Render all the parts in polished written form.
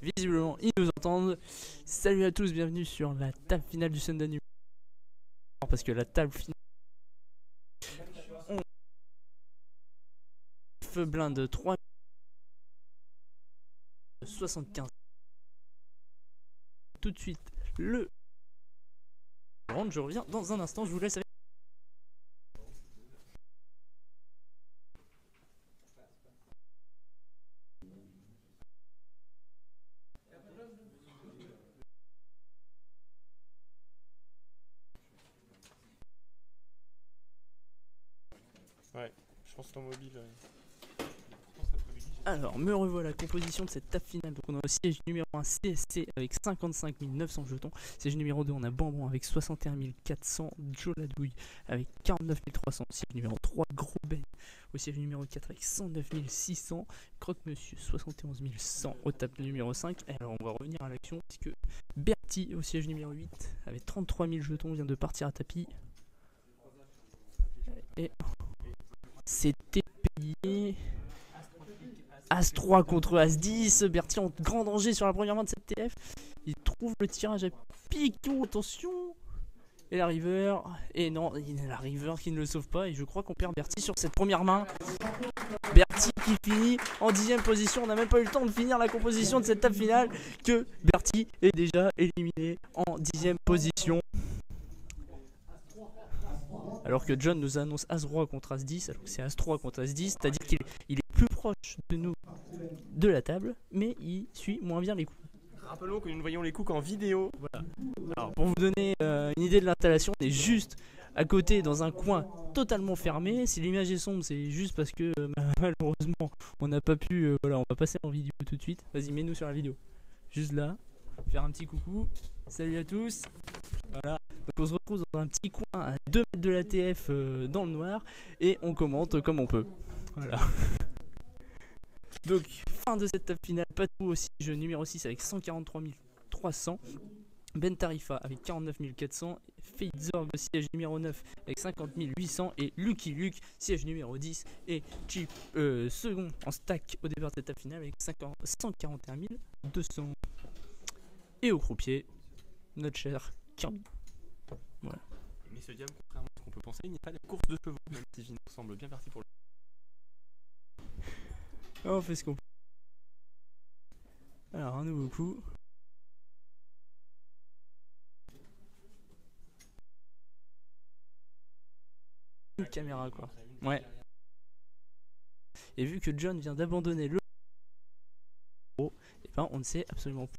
visiblement ils nous entendent. Salut à tous, bienvenue sur la table finale du Sunday numéro 1. Parce que la table finale, on feu blinde 3,75. Tout de suite le round, je reviens dans un instant, je vous laisse avec. Ouais, je pense que ton mobile. Alors, me revoilà la composition de cette table finale. Donc, on a au siège numéro 1 CSC avec 55 900 jetons. Siège numéro 2, on a Bambon avec 61 400. Joe Ladouille avec 49 300. Siège numéro 3, Gros Ben au siège numéro 4 avec 109 600. Croque-Monsieur 71 100 au table numéro 5. Et alors, on va revenir à l'action puisque Bertie au siège numéro 8 avec 33 000 jetons vient de partir à tapis. Et c'était payé. As-3 contre As-10, Bertie en grand danger sur la première main de cette TF. Il trouve le tirage à pique, attention. Et la river, et non, il y a la river qui ne le sauve pas. Et je crois qu'on perd Bertie sur cette première main. Bertie qui finit en 10ème position. On n'a même pas eu le temps de finir la composition de cette table finale que Bertie est déjà éliminé en 10ème position. Alors que John nous annonce As-Roi contre As-10, alors que c'est As-3 contre As-10, c'est-à-dire qu'il est plus proche de nous de la table, mais il suit moins bien les coups. Rappelons que nous ne voyons les coups qu'en vidéo. Voilà. Alors pour vous donner une idée de l'installation, on est juste à côté dans un coin totalement fermé. Si l'image est sombre, c'est juste parce que malheureusement on n'a pas pu. Voilà, on va passer en vidéo tout de suite. Vas-y, mets-nous sur la vidéo. Juste là, faire un petit coucou. Salut à tous. Voilà. Donc on se retrouve dans un petit coin à 2 mètres de la TF dans le noir et on commente comme on peut. Voilà. Donc fin de cette table finale, Patou aussi, jeu numéro 6 avec 143 300. Ben Tarifa avec 49 400. Feitzorg au siège numéro 9 avec 50 800. Et Lucky Luke, siège numéro 10. Et Chip second en stack au départ de cette table finale avec 141 200. Et au croupier, notre cher Kirby. Voilà. Mais ce diable, contrairement à ce qu'on peut penser, il n'est pas la course de chevaux, même si Gino semble bien parti pour le. On fait ce qu'on peut. Alors, un nouveau coup. Une caméra, quoi. Ouais. Et vu que John vient d'abandonner le. Et ben, on ne sait absolument pas.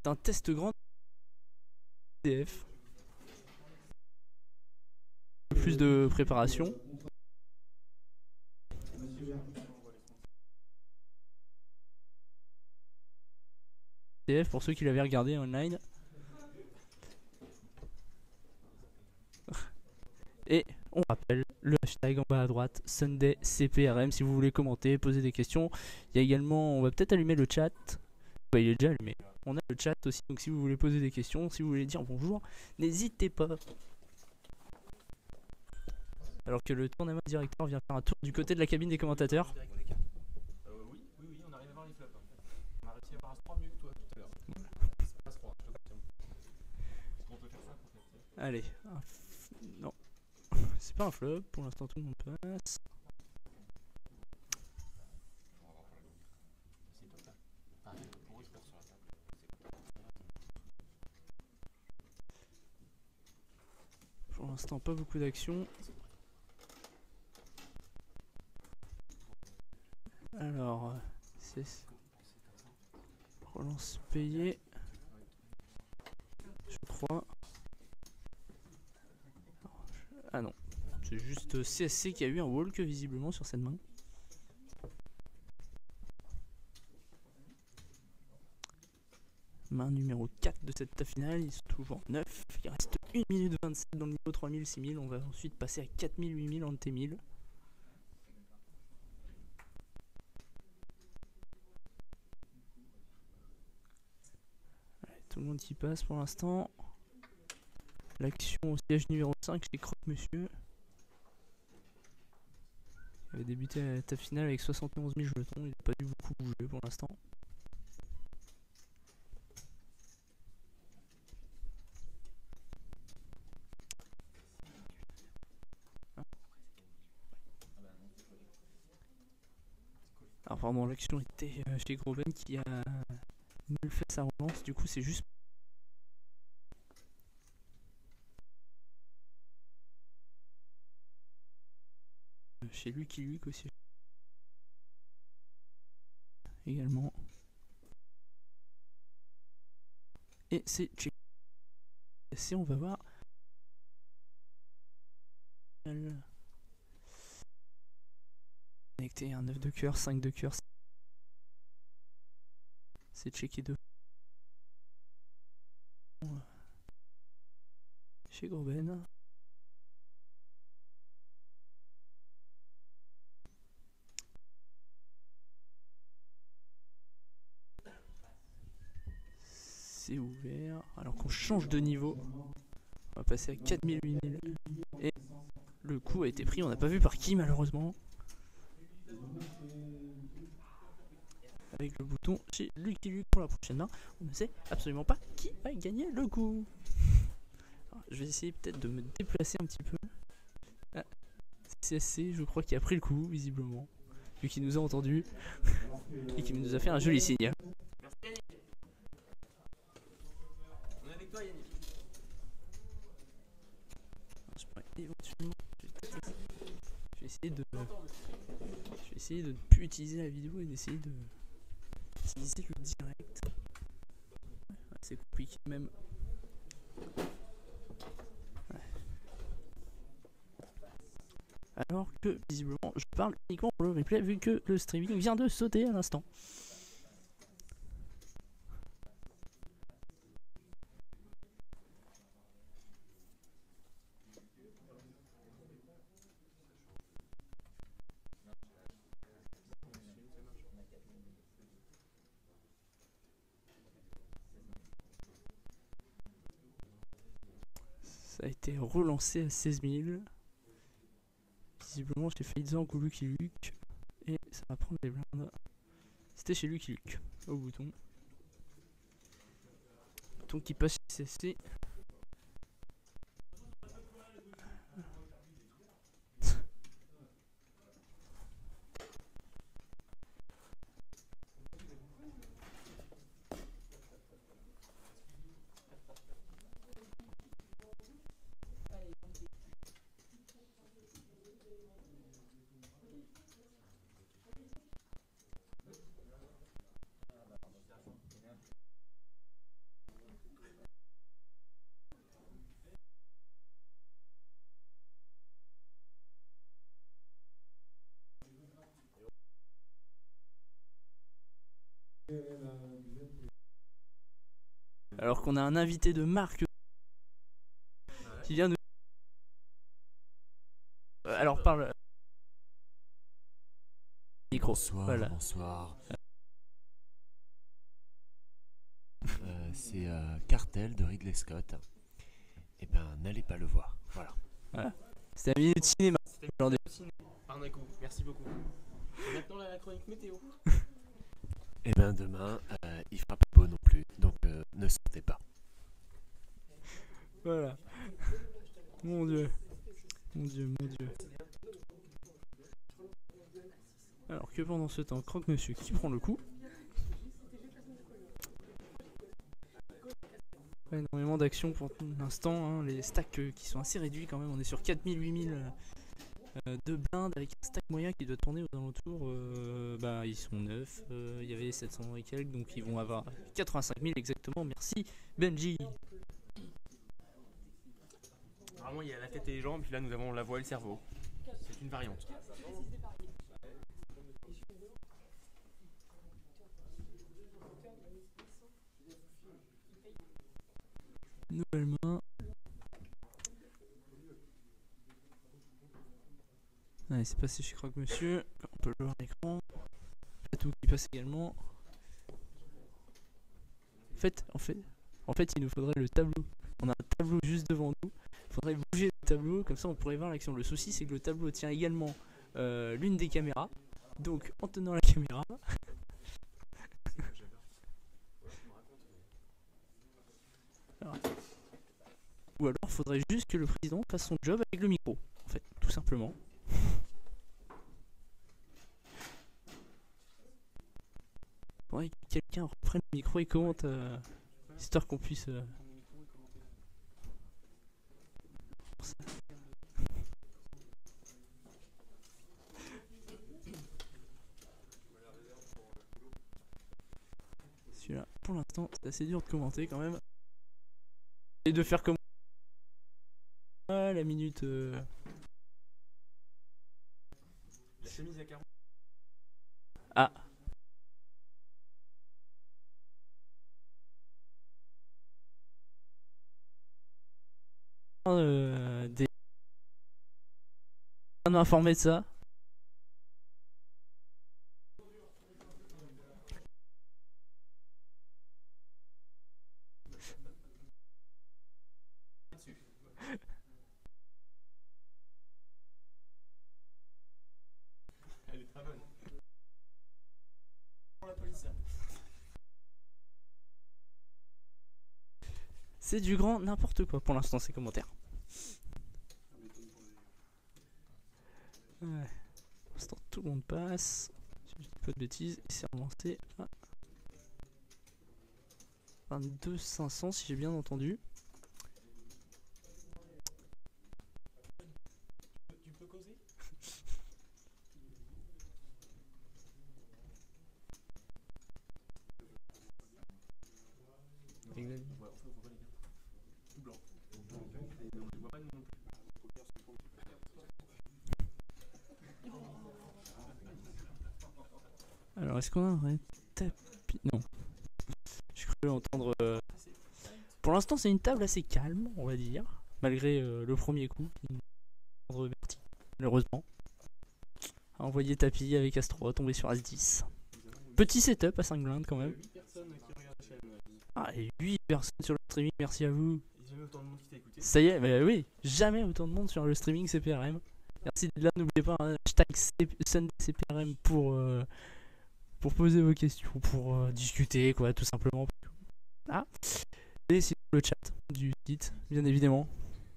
C'est un test grand DF. Plus de préparation. DF pour ceux qui l'avaient regardé online. Et on rappelle le hashtag en bas à droite, Sunday CPRM, si vous voulez commenter, poser des questions. Il y a également, on va peut-être allumer le chat. Bah, il est déjà allumé. On a le chat aussi, donc si vous voulez poser des questions, si vous voulez dire bonjour, n'hésitez pas. Alors que le tournament directeur vient faire un tour du côté de la cabine des commentateurs. Oui, on arrive à voir les flops. On a réussi à avoir As-3 mieux que toi tout à l'heure. C'est pas As-3, je te confirme. Est-ce qu'on peut faire ça pour faire? Allez, non, c'est pas un flop, pour l'instant tout le monde passe. Pour l'instant pas beaucoup d'action. Alors, c'est relance payée, je crois. Ah non, c'est juste CSC qui a eu un walk visiblement sur cette main. Main numéro 4 de cette table finale, ils sont toujours 9. Il reste 1 minute 27 dans le niveau 3000, 6000. On va ensuite passer à 4000, 8000 en T1000. Tout le monde y passe pour l'instant. L'action au siège numéro 5 chez Croque-Monsieur. Il avait débuté à la table finale avec 71 000 jetons, il n'a pas dû beaucoup bouger pour l'instant. Alors pardon, l'action était chez Groven qui a mal fait sa relance, du coup c'est juste... Chez Lucky Luke aussi. Également. Et c'est check. On va voir. Connecté un 9 de cœur, 5 de cœur. C'est checké 2. Chez Groben. C'est ouvert. Alors qu'on change de niveau. On va passer à 4000, 8000. Et le coup a été pris. On n'a pas vu par qui malheureusement. Avec le bouton chez Lucky Luke pour la prochaine main. On ne sait absolument pas qui va gagner le coup. Alors, je vais essayer peut-être de me déplacer un petit peu. Ah, CSC, je crois qu'il a pris le coup, visiblement. Vu qu'il nous a entendu. Et qu'il nous a fait un joli signe. Merci Yannick. On est avec toi Yannick. Je pourrais éventuellement... Je vais essayer de ne plus utiliser la vidéo et d'essayer de utiliser le direct. Ouais, c'est compliqué même. Ouais. Alors que visiblement je parle uniquement pour le replay vu que le streaming vient de sauter à l'instant. Ça a été relancé à 16 000. Visiblement chez Faidzang ou Lucky Luke. Et ça va prendre les blindes. C'était chez Lucky Luke. Au bouton. Bouton qui passe chez CSC. Alors qu'on a un invité de marque qui vient de... Alors parle... Micro. Bonsoir, Voilà. bonsoir. C'est Cartel de Ridley Scott. Et ben, n'allez pas le voir. Voilà. Voilà. C'était un minute cinéma. Aujourd'hui. Arnaco, merci beaucoup. Et maintenant la chronique météo. Et ben, demain, il fera pas beau non plus. Donc, ne sortez pas. Voilà. Mon dieu. Mon dieu, mon dieu. Alors que pendant ce temps, Croque-Monsieur qui prend le coup. Énormément d'actions pour l'instant, hein. Les stacks qui sont assez réduits quand même. On est sur 4000, 8000 de blindes avec un stack moyen qui doit tourner aux alentours. Bah, ils sont 9. Il y avait 700 et quelques, donc ils vont avoir 85 000 exactement. Merci Benji. Vraiment, il y a la tête et les jambes, puis là nous avons la voix et le cerveau. C'est une variante. Nouvelle main. Allez, c'est passé chez Croque-Monsieur. On peut le voir à l'écran. Tout qui passe également. En fait, il nous faudrait le tableau. On a un tableau juste devant nous. Il faudrait bouger le tableau, comme ça on pourrait voir l'action. Le souci, c'est que le tableau tient également l'une des caméras. Donc en tenant la caméra. Alors, ou alors faudrait juste que le président fasse son job avec le micro, en fait, tout simplement. Faudrait que quelqu'un reprenne le micro et commente, histoire qu'on puisse... Celui-là, pour l'instant, c'est assez dur de commenter quand même. Et de faire comme... Ah, la minute... La chemise à 40. Ah. Des... On m'a informé de ça. Elle est très bonne. Pour la police. C'est du grand n'importe quoi pour l'instant ces commentaires. Ouais. Pour l'instant tout le monde passe. Si je dis pas de bêtises, et c'est relancé à 22 500 si j'ai bien entendu. Tu peux causer? Exactement. Ouais, enfin, faut pas les dire. Tout blanc. Je vois pas de nom non plus. Alors est-ce qu'on a un vrai tapis? Non. Je croyais entendre... Pour l'instant c'est une table assez calme on va dire. Malgré le premier coup. Malheureusement. A envoyé tapis avec Astro, tombé sur As-10. Petit setup à 5 blindes quand même. 8 personnes qui regardent la chaîne. Ah, et 8 personnes sur le streaming, merci à vous. Il y a jamais autant de monde qui t'a écouté. Ça y est, bah oui, jamais autant de monde sur le streaming CPRM. Merci d'être là, n'oubliez pas, hein, hashtag Sunday CPRM pour poser vos questions, pour discuter, quoi, tout simplement. Ah. Et sinon le chat du site, bien évidemment,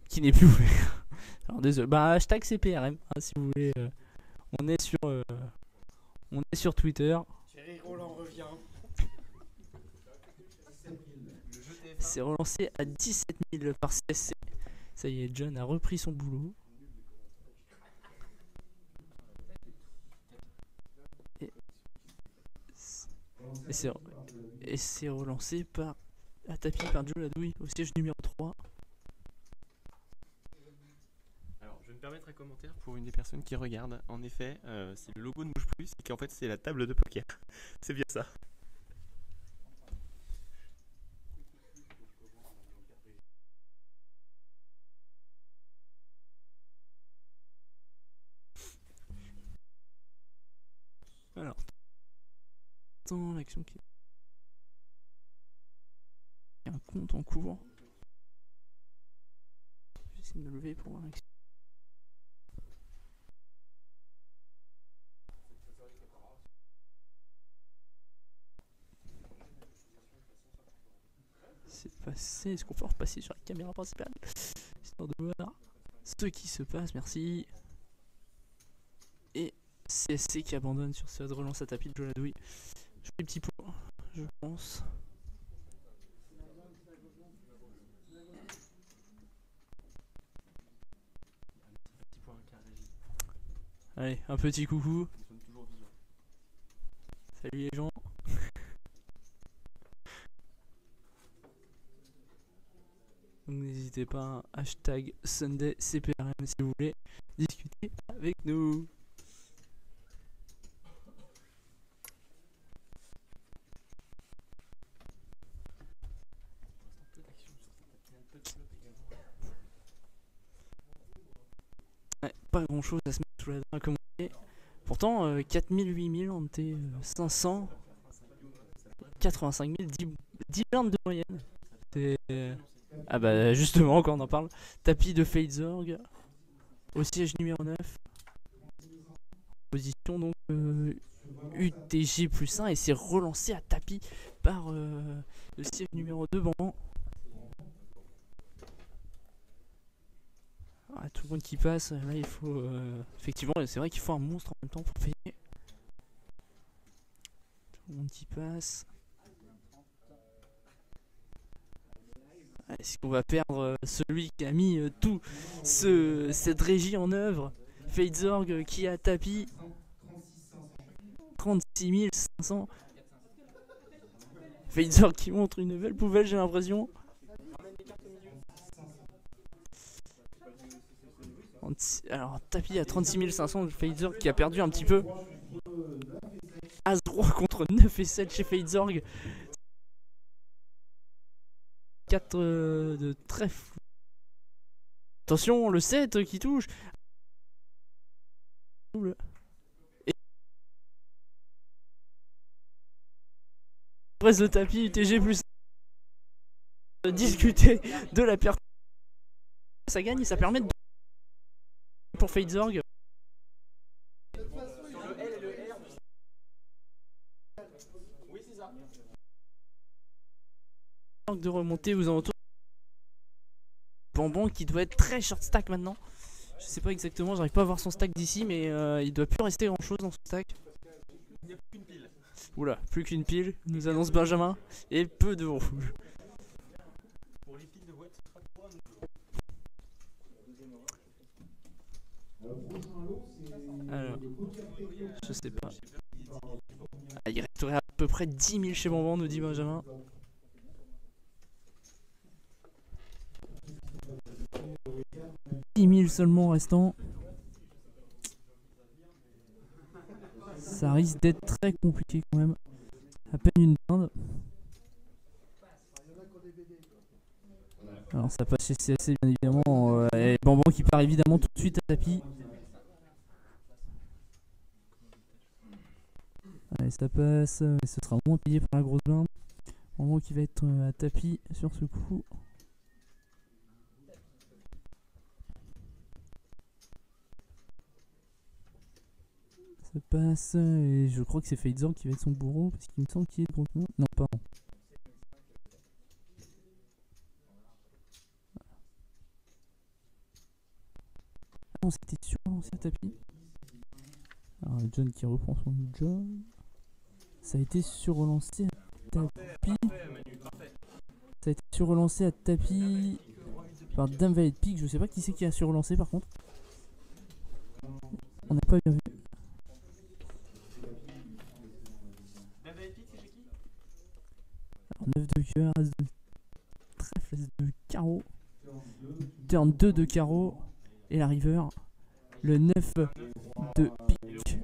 qui n'est plus ouvert. Alors désolé, bah hashtag CPRM, hein, si vous voulez. On est sur Twitter. Thierry Roland revient. C'est relancé à 17 000 par CSC. Ça y est, John a repris son boulot. Et c'est relancé par à tapis par Joe Ladouille au siège numéro 3. Alors, je vais me permettre un commentaire pour une des personnes qui regarde. En effet, si le logo ne bouge plus, c'est qu'en fait c'est la table de poker. C'est bien ça. Alors, attends, l'action qui... Il y a un compte en cours. J'essaie de me lever pour voir l'action. C'est passé, est-ce qu'on peut repasser sur la caméra principale histoire de voir ce qui se passe, merci. Et CSC qui abandonne sur cette relance à tapis de Joe Ladouille. Je fais petit pot, je pense. Allez, un petit coucou. Salut les gens. Donc n'hésitez pas, hashtag Sunday CPRM si vous voulez discuter avec nous. Ouais, pas grand chose à se mettre sous la dent à commenter. Pourtant 4000, 8000, on était 500, 85 000, 10 blindes de moyenne. C'est... Ah bah justement quand on en parle, tapis de Fadezorg au siège numéro 9. donc UTG plus 1 et c'est relancé à tapis par le siège numéro 2 Banban. Ah, tout le monde qui passe, là il faut effectivement, c'est vrai qu'il faut un monstre en même temps pour payer. Tout le monde qui passe. Est-ce qu'on va perdre celui qui a mis tout cette régie en œuvre, Fadezorg qui a tapis 36 500. Fadezorg qui montre une belle poubelle, j'ai l'impression. Alors tapis à 36 500, Fadezorg qui a perdu un petit peu. As-Roi contre 9 et 7 chez Fadezorg. 4 de trèfle. Attention, le 7 qui touche. Et reste le tapis UTG plus discuter de la perte. Ça gagne et ça permet de pour Fadezorg. De remonter aux alentours. Banban qui doit être très short stack maintenant. Je sais pas exactement, j'arrive pas à voir son stack d'ici, mais il doit plus rester grand chose dans son stack. Il n'y a plus qu'une pile. Oula, plus qu'une pile, nous annonce Benjamin, et peu de rouge. Pour les piles de boîte, ce sera 3 Alors, je sais pas. Ah, il resterait à peu près 10 000 chez Banban, nous dit Benjamin. 10 000 seulement restant. Ça risque d'être très compliqué quand même. À peine une blinde. Alors ça passe chez CSC bien évidemment. Et Banban qui part évidemment tout de suite à tapis. Allez, ça passe, mais ce sera moins payé par la grosse blinde. Banban qui va être à tapis sur ce coup. Ça passe, et je crois que c'est Fadezorg qui va être son bourreau, parce qu'il me semble qu'il est de gros nom. Non, pardon. Ah non, c'était surlancé à tapis. Alors, John qui reprend son job. Ça a été surrelancé à tapis. Ça a été surrelancé à tapis par Dame Valet de Pique. Je sais pas qui c'est qui a surrelancé par contre. On n'a pas bien vu. Alors 9 de cœur, as de trèfle, as de carreau. Turn 2 de carreau. Et la river. Le 9 de pique.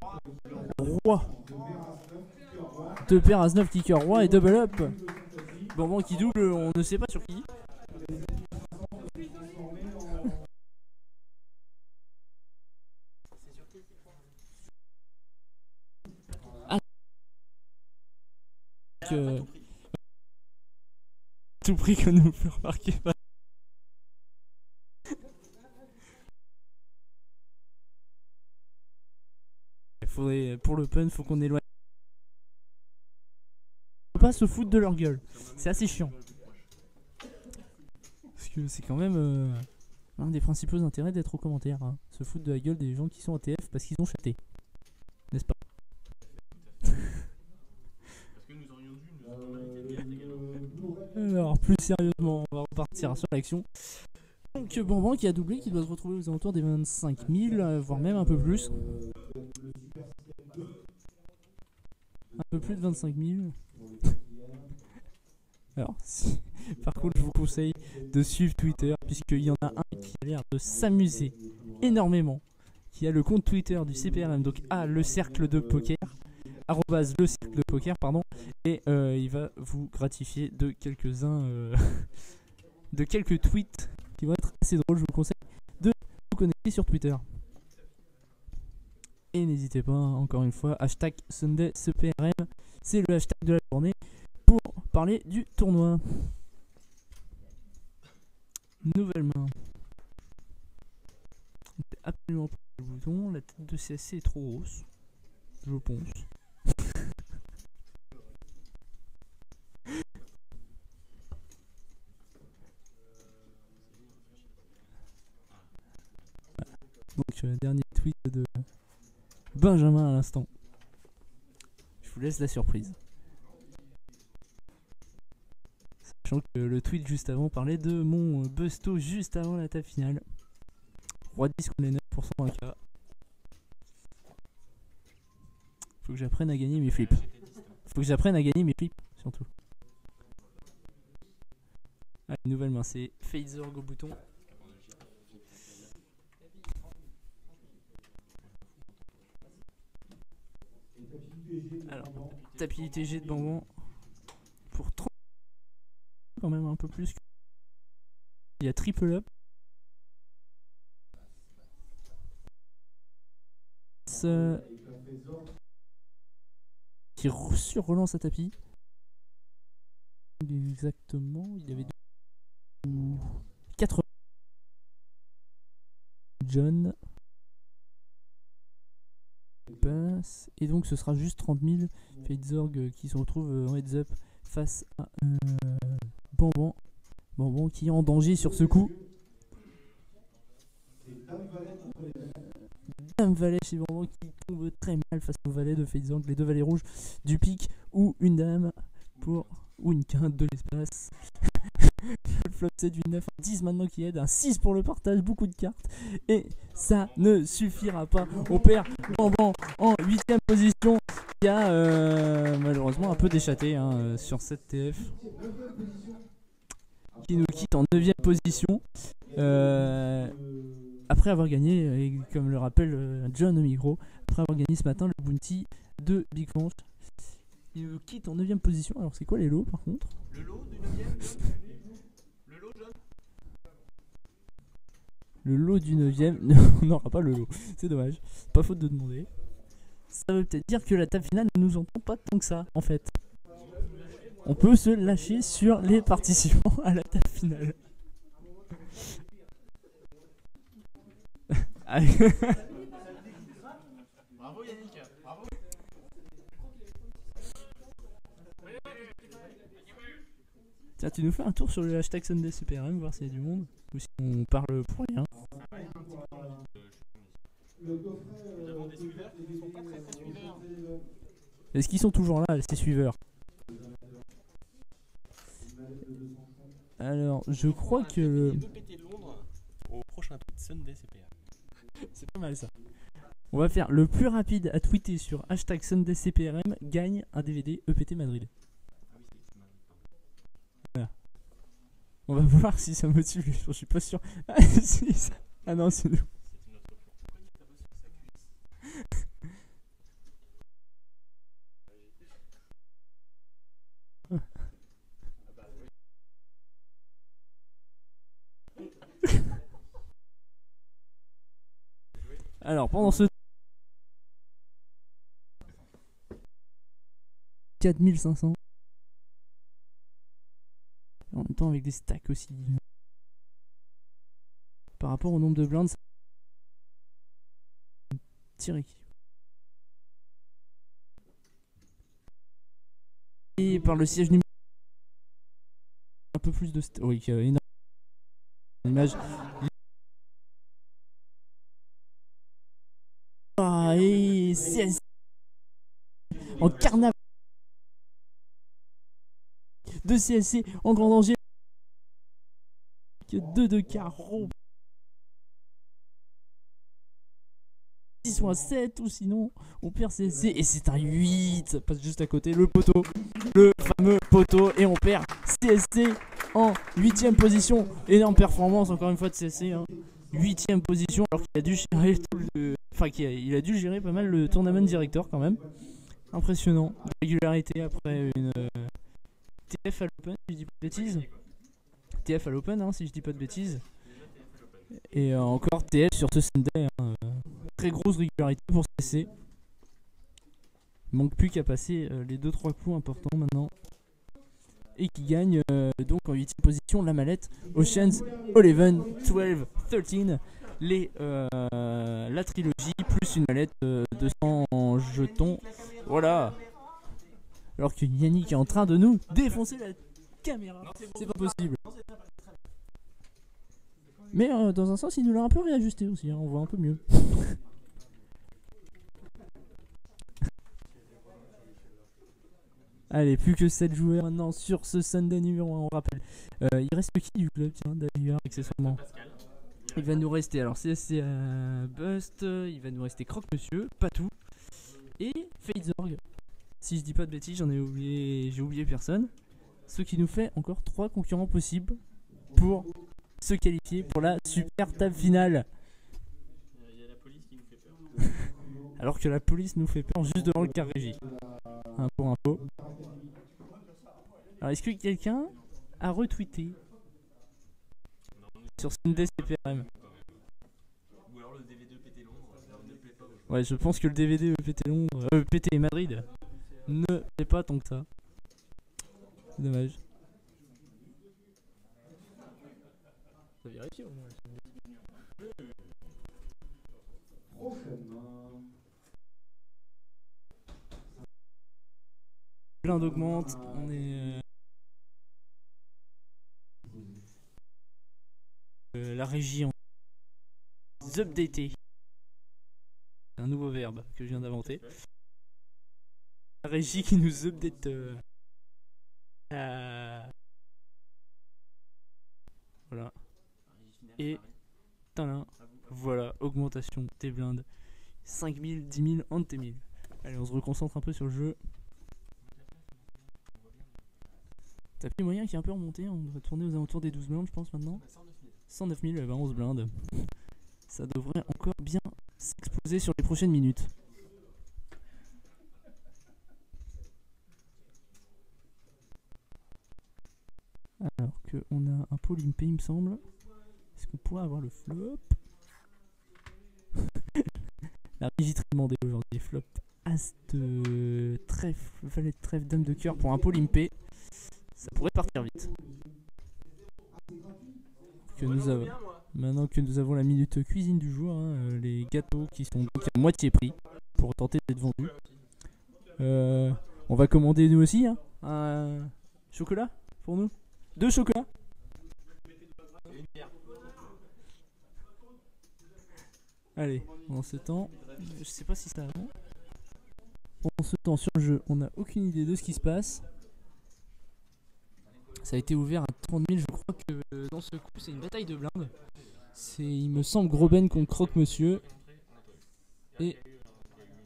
Roi. 2 paires as 9 kicker roi et double up. Banban qui double, on ne sait pas sur qui. Tout prix que nous fait remarquer. Faudrait, pour le pun, faut qu'on éloigne. Faut pas se foutre de leur gueule. C'est assez chiant. Parce que c'est quand même un des principaux intérêts d'être aux commentaires. Hein. Se foutre de la gueule des gens qui sont ATF parce qu'ils ont chaté. N'est-ce pas? Alors, plus sérieusement, on va repartir sur l'action. Donc, Banban qui a doublé, qui doit se retrouver aux alentours des 25 000, voire même un peu plus. Un peu plus de 25 000. Alors, par contre, je vous conseille de suivre Twitter, puisqu'il y en a un qui a l'air de s'amuser énormément, qui a le compte Twitter du CPRM, donc le cercle de poker, arrobase le cercle de poker, pardon, et il va vous gratifier de quelques-uns, de quelques tweets qui vont être assez drôles. Je vous conseille de vous connecter sur Twitter. Et n'hésitez pas, encore une fois, hashtag SundayCPRM, c'est le hashtag de la journée pour parler du tournoi. Nouvelle main. Absolument pas le bouton, la tête de CSC est trop grosse. je pense. Donc dernier tweet de Benjamin à l'instant. Je vous laisse la surprise. Sachant que le tweet juste avant parlait de mon busto juste avant la table finale. Roi 10 contre les 9% en cas. Faut que j'apprenne à gagner mes flips. Faut que j'apprenne à gagner mes flips surtout. Allez, nouvelle main, c'est Phaser go bouton. Alors, tapis ITG de Banban pour 30, quand même un peu plus. Il y a triple up. Qui sur-relance à tapis. Exactement, il y avait 4 John passe et donc ce sera juste 30 000. Fadezorg qui se retrouve en heads up face à Banban. Banban qui est en danger sur ce coup. Dame valet chez Banban qui tombe très mal face au valet de Fadezorg. Les deux valets rouges du pic ou une dame pour ou une quinte de l'espace. Le flop c'est du 9, un 10 maintenant qui aide, un 6 pour le partage, beaucoup de cartes et ça ne suffira pas. On perd Banban en 8ème position qui a malheureusement un peu déchaté sur cette TF qui nous quitte en 9ème position après avoir gagné, et comme le rappelle John au micro, après avoir gagné ce matin le bounty de Big Flanche. Il nous quitte en 9ème position. Alors c'est quoi les lots par contre? Le lot du 9ème. Le lot, John. Le lot du 9ème. On n'aura pas le lot. C'est dommage. Pas faute de demander. Ça veut peut-être dire que la table finale ne nous entend pas tant que ça en fait. On peut se lâcher sur les participants à la table finale. Bravo Yannick. Bravo. Tiens, tu nous fais un tour sur le hashtag SundaySuperM, voir s'il y a du monde ou si on parle pour rien. Nous avons des suiveurs qui ne sont pas très suiveurs. Est-ce qu'ils sont toujours là, ces suiveurs? Alors, je crois que le... EPT de Londres au prochain tweet Sunday CPR. C'est pas mal ça. On va faire le plus rapide à tweeter sur hashtag SundayCPRM gagne un DVD EPT Madrid. Voilà. On va voir si ça motive. Je suis pas sûr. Ah, si, ça... ah non, c'est nous. Alors, pendant ce 4500 en même temps avec des stacks aussi par rapport au nombre de blindes tiré et par le siège numéro un peu plus de oui, énorme image. Ah, et CS en carnaval de CSC en grand danger. 2 de carreau. 6 ou un 7 ou sinon on perd CSC et c'est un 8. Ça passe juste à côté le poteau. Le fameux poteau et on perd CSC en 8ème position. Énorme performance encore une fois de CSC. 8ème position alors qu'il a dû gérer tout le... Enfin il a dû gérer pas mal le tournament director quand même. Impressionnant. Régularité après une TF à l'open si je dis pas de bêtises. TF à l'open si je dis pas de bêtises. Et encore TF sur ce Sunday. Très grosse régularité pour CSC. Il manque plus qu'à passer les 2-3 coups importants maintenant. Et qui gagne donc en 8ème position la mallette Oceans 11, 12, 13 la trilogie plus une mallette de 100 jetons. Voilà. Alors que Yannick est en train de nous défoncer la caméra. C'est pas possible. Mais dans un sens, il nous l'a un peu réajusté aussi. Hein, on voit un peu mieux. Allez, plus que 7 joueurs maintenant sur ce Sunday numéro 1, on rappelle. Il reste qui du club, tiens, d'ailleurs, accessoirement? Il va nous rester, alors CSC Bust, il va nous rester Croque-Monsieur, Patou et Fadezorg. Si je dis pas de bêtises, j'ai oublié personne. Ce qui nous fait encore 3 concurrents possibles pour se qualifier pour la super table finale. Il y a la police qui nous fait peur. Alors que la police nous fait peur juste devant le car régie. Pour info. Alors est-ce que quelqu'un a retweeté sur Sunday CPRM? Ou alors le DVD PT Londres ne plaît pas aux joueurs. Ouais, je pense que le DVD PT Londres, PT Madrid ne plaît pas tant que ça. C'est dommage. Ça vérifie au moins. Plein d'augmente, on est la régie en updaté. C'est un nouveau verbe que je viens d'inventer. La régie qui nous update voilà. Et talin, voilà, augmentation des blindes. 5000, 10 000, en T1000. Allez, on se reconcentre un peu sur le jeu. Tapis moyen qui est un peu remonté, on va tourner aux alentours des 12 blindes je pense maintenant. 109 000, 11 blindes. Ça devrait encore bien s'exploser sur les prochaines minutes. Alors qu'on a un pot limpé il me semble. Est-ce qu'on pourrait avoir le flop? La régie très demandée aujourd'hui. Flop as de trèfle, valet de trèfle, dame de cœur pour un pot limpé. Ça pourrait partir vite. Maintenant que nous avons la minute cuisine du jour, hein, les gâteaux qui sont donc à moitié prix pour tenter d'être vendus. On va commander nous aussi hein, un chocolat pour nous. 2 chocolats. Allez, pendant ce temps, je sais pas si ça va. Pendant ce temps sur le jeu, on n'a aucune idée de ce qui se passe. Ça a été ouvert à 30 000, je crois que dans ce coup c'est une bataille de blindes. C'est, il me semble, Gros Ben contre Croque-Monsieur. Et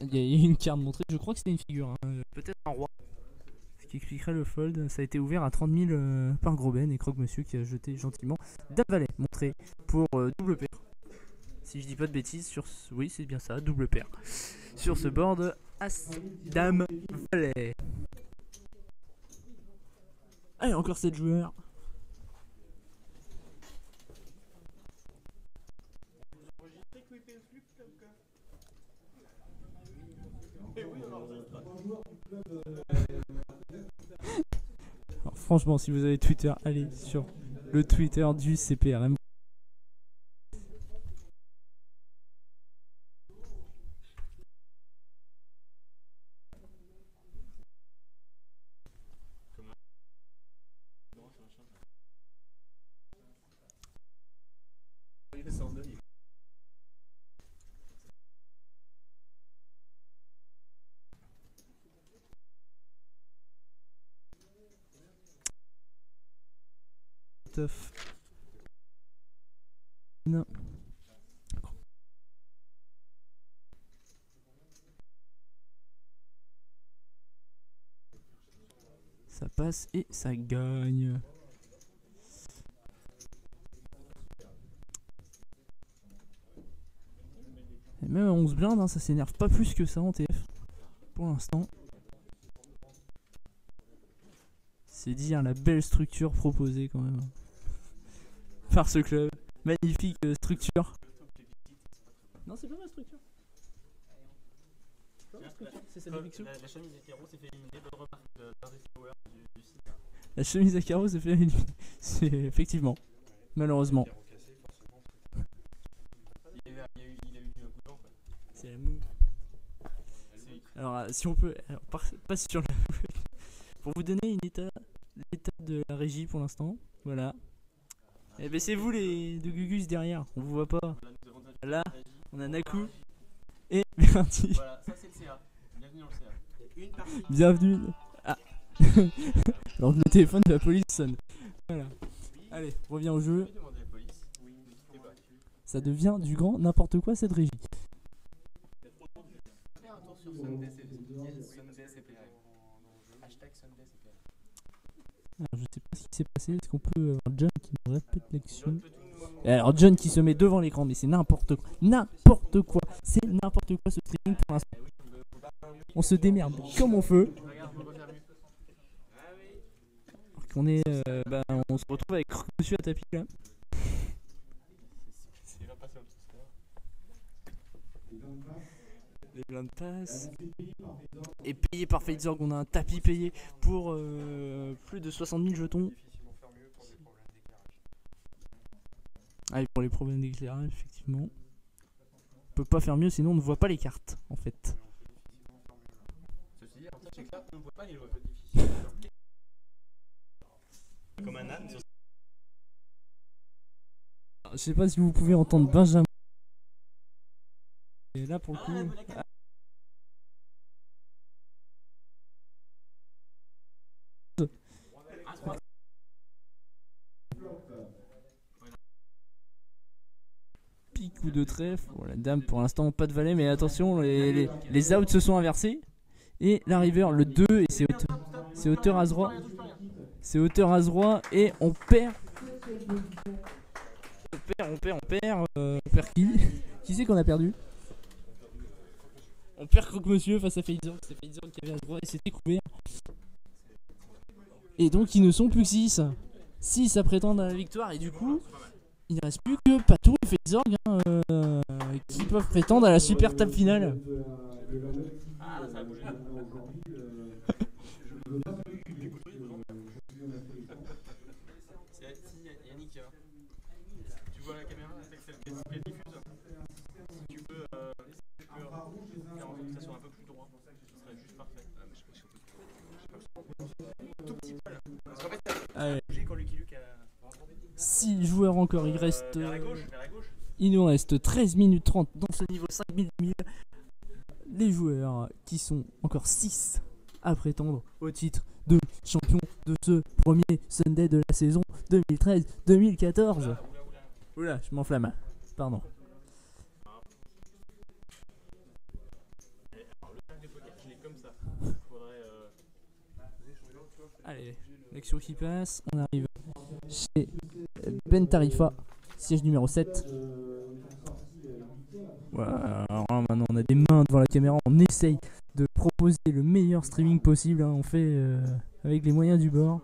il y a eu une carte montrée, je crois que c'était une figure, hein. Peut-être un roi. Ce qui expliquerait le fold. Ça a été ouvert à 30 000 par Gros Ben et Croque-Monsieur qui a jeté gentiment Dame Valet, montré pour double paire. Si je dis pas de bêtises, sur ce... oui c'est bien ça, double paire. Sur ce board, As, Dame, Valet. Allez, encore 7 joueurs. Alors, franchement, si vous avez Twitter, allez sur le Twitter du CPRM. Non. Ça passe et ça gagne. Et même à 11 blindes, hein, ça s'énerve pas plus que ça en TF. Pour l'instant. C'est dire la belle structure proposée quand même. Par ce club. Magnifique structure. Non, c'est pas ma structure. C'est celle de Mixou. La chemise à carreaux s'est fait éliminer. Bonne remarque d'un des followers du site. La chemise à carreaux s'est fait éliminer. C'est effectivement. Malheureusement. C'est la moue. Alors, si on peut. Alors, passe sur la. Pour vous donner l'état de la régie pour l'instant. Voilà. Et ben, c'est vous les de Gugus derrière. On vous voit pas. Là, on a Naku et Bertie. Voilà, ça c'est le CA. Bienvenue dans le CA. Une partie. Bienvenue. Ah. Alors le téléphone de la police sonne. Voilà. Allez, on revient au jeu. Demandez à la police. Oui, n'hésitez pas. Ça devient du grand n'importe quoi cette régie. Fais un tour sur Sunday CPM. Hashtag Sunday CPM. Alors, je sais pas ce qui s'est passé. Est-ce qu'on peut avoir John qui nous répète l'action? Et alors John qui se met devant l'écran, mais c'est n'importe quoi. N'importe quoi. C'est n'importe quoi ce streaming pour l'instant. On se démerde comme on veut. On est, on se retrouve avec Monsieur à tapis là. Les blindes passent. Et payé par Phaser, on a un tapis payé pour plus de 60 000 jetons. Ah, et pour les problèmes d'éclairage, effectivement. On peut pas faire mieux, sinon on ne voit pas les cartes en fait. Ceci dit, l'avantage c'est que là, on ne voit pas les joueurs. Comme un âne sur. Je sais pas si vous pouvez entendre Benjamin. Et là pour le coup. Pique ou de trèfle. Bon, la dame pour l'instant pas de valet, mais attention, les outs se sont inversés. Et la river, le 2, et c'est hauteur As-Roi. C'est hauteur As-Roi et on perd. On perd qui? Qui c'est qu'on a perdu? On perd Croque-Monsieur face à Phaser. C'est Phaser qui avait As-Roi et c'était couvert. Et donc ils ne sont plus que 6. 6 à prétendre à la victoire et du coup, il ne reste plus que Patou et Phaser qui peuvent prétendre à la super table finale. Ah, ça a bougé. C'est Yannick. Tu vois la caméra avec celle qui est diffuse. Si tu peux faire en sorte que ça soit un peu plus droit, ce serait juste parfait. Ah, mais je sais pas si on peut. Tout petit peu là. Parce qu'en fait, ça a bougé quand Lucky Luke a. 6 joueurs encore, il reste. Vers la gauche, vers la gauche. Il nous reste 13 minutes 30 dans ce niveau 5000. Les joueurs qui sont encore 6 à prétendre au titre de champion de ce premier Sunday de la saison 2013-2014. Oula, je m'enflamme. Pardon. Allez, l'action qui passe. On arrive chez Ben Tarifa, siège numéro 7. Voilà, alors là, maintenant on a des mains devant la caméra, on essaye de proposer le meilleur streaming possible, hein. On fait avec les moyens du bord.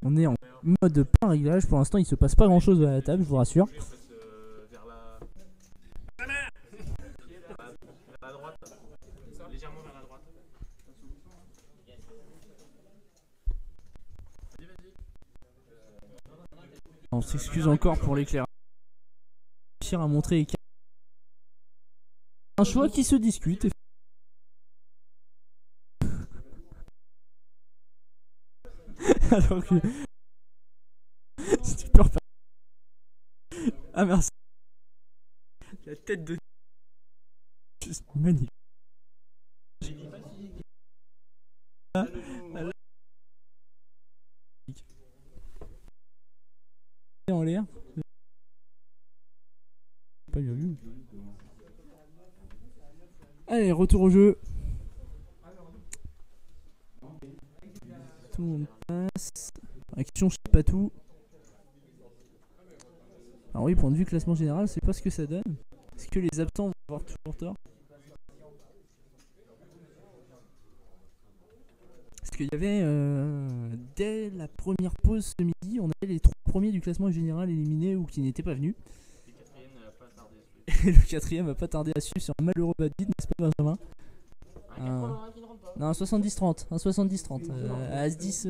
On est en mode plein réglage, pour l'instant il se passe pas grand chose à la table, je vous rassure. On s'excuse encore pour l'éclairage. À montrer un choix qui se discute. Alors que tu peux refaire. Ah merci. La tête de juste magnifique. En l'air. Pas bien vu. Allez, retour au jeu. Tout le monde passe. Action, je sais pas tout. Alors oui, point de vue classement général, c'est pas ce que ça donne. Est-ce que les absents vont avoir toujours tort? Parce qu'il y avait, dès la première pause ce midi, on avait les 3 premiers du classement général éliminés ou qui n'étaient pas venus. Et le 4ème va pas tarder à suivre sur un malheureux badid, n'est-ce pas Benjamin? Non, un 70-30. Un 70-30. As-10.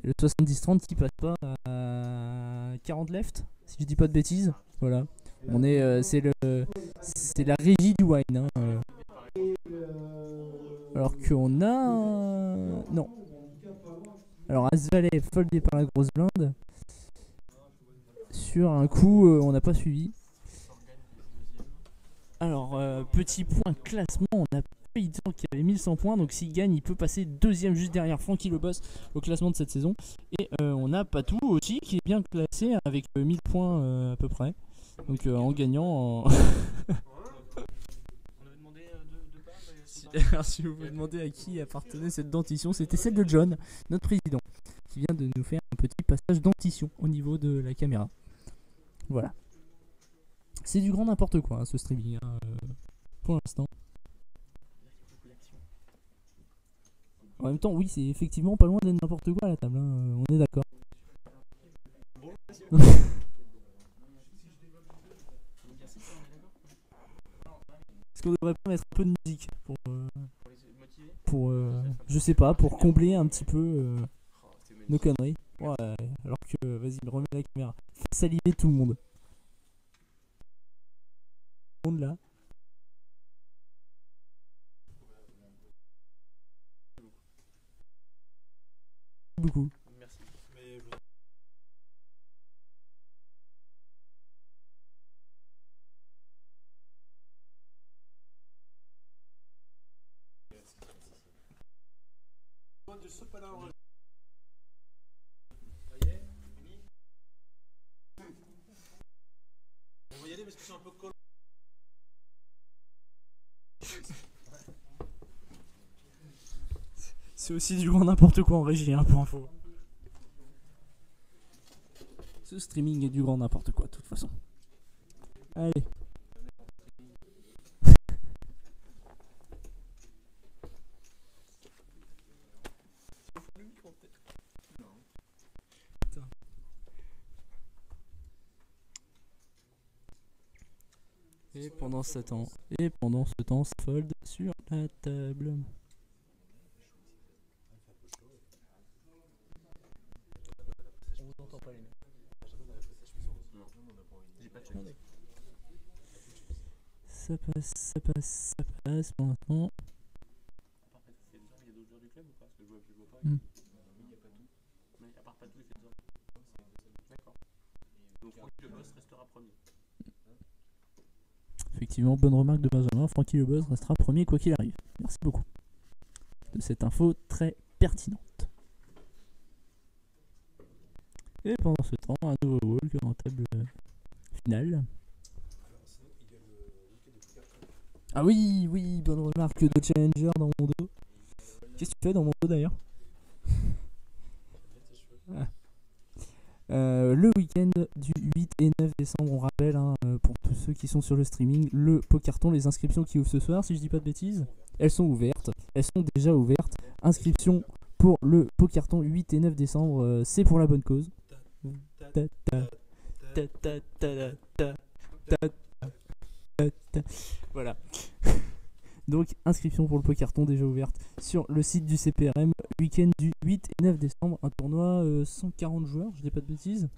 Et le 70-30 qui passe pas à 40 left, si je dis pas de bêtises. Voilà. On est, c'est la régie du wine. Hein, Alors qu'on a, non. Alors As-Valet est foldé par la grosse blinde. Sur un coup, on n'a pas suivi. Alors, petit point classement, on a Payton qui avait 1100 points, donc s'il gagne, il peut passer deuxième juste derrière Francky le Boss au classement de cette saison. Et on a Patou aussi qui est bien classé avec 1000 points à peu près. Donc en gagnant. On avait demandé deux parts, mais c'est pas- Alors, si vous vous demandez à qui appartenait cette dentition, c'était celle de John, notre président, qui vient de nous faire un petit passage dentition au niveau de la caméra. Voilà. C'est du grand n'importe quoi, hein, ce streaming, hein, pour l'instant. En même temps, oui, c'est effectivement pas loin d'être n'importe quoi à la table, hein, on est d'accord. Est-ce qu'on devrait pas mettre un peu de musique pour je sais pas, pour combler un petit peu nos conneries. Ouais, alors que, vas-y, remets la caméra. Fais saliver tout le monde. Tout le monde là. Beaucoup. Merci. On va y aller parce que c'est un peu collant. C'est aussi du grand n'importe quoi en régie, hein, pour info. Ce streaming est du grand n'importe quoi, de toute façon. Allez. Et pendant ce temps, ça fold sur la table. On vous entend pas les mecs. J'ai pas de check. Ça passe pour l'instant. Il y a d'autres joueurs du club ou pas? Parce que je vois pas. Hmm. Il y a pas tout. Mais à part pas tout, il fait deux. D'accord. Donc Francky le Boss restera premier. Effectivement, bonne remarque de Benjamin. Francky le Buzz restera premier quoi qu'il arrive. Merci beaucoup de cette info très pertinente. Et pendant ce temps, un nouveau walk en table finale. Ah oui, oui, bonne remarque de Challenger dans mon dos. Qu'est-ce que tu fais dans mon dos d'ailleurs? Ah. Le week-end du 8 et 9 décembre, on rappelle, hein, pour tous ceux qui sont sur le streaming, le Pokerton, les inscriptions qui ouvrent ce soir, si je dis pas de bêtises, elles sont ouvertes, elles sont déjà ouvertes. Inscription pour le Pokerton 8 et 9 décembre, c'est pour la bonne cause. Voilà. Donc inscription pour le Pokerton déjà ouverte sur le site du CPRM, week-end du 8 et 9 décembre, un tournoi 140 joueurs, je dis pas de bêtises.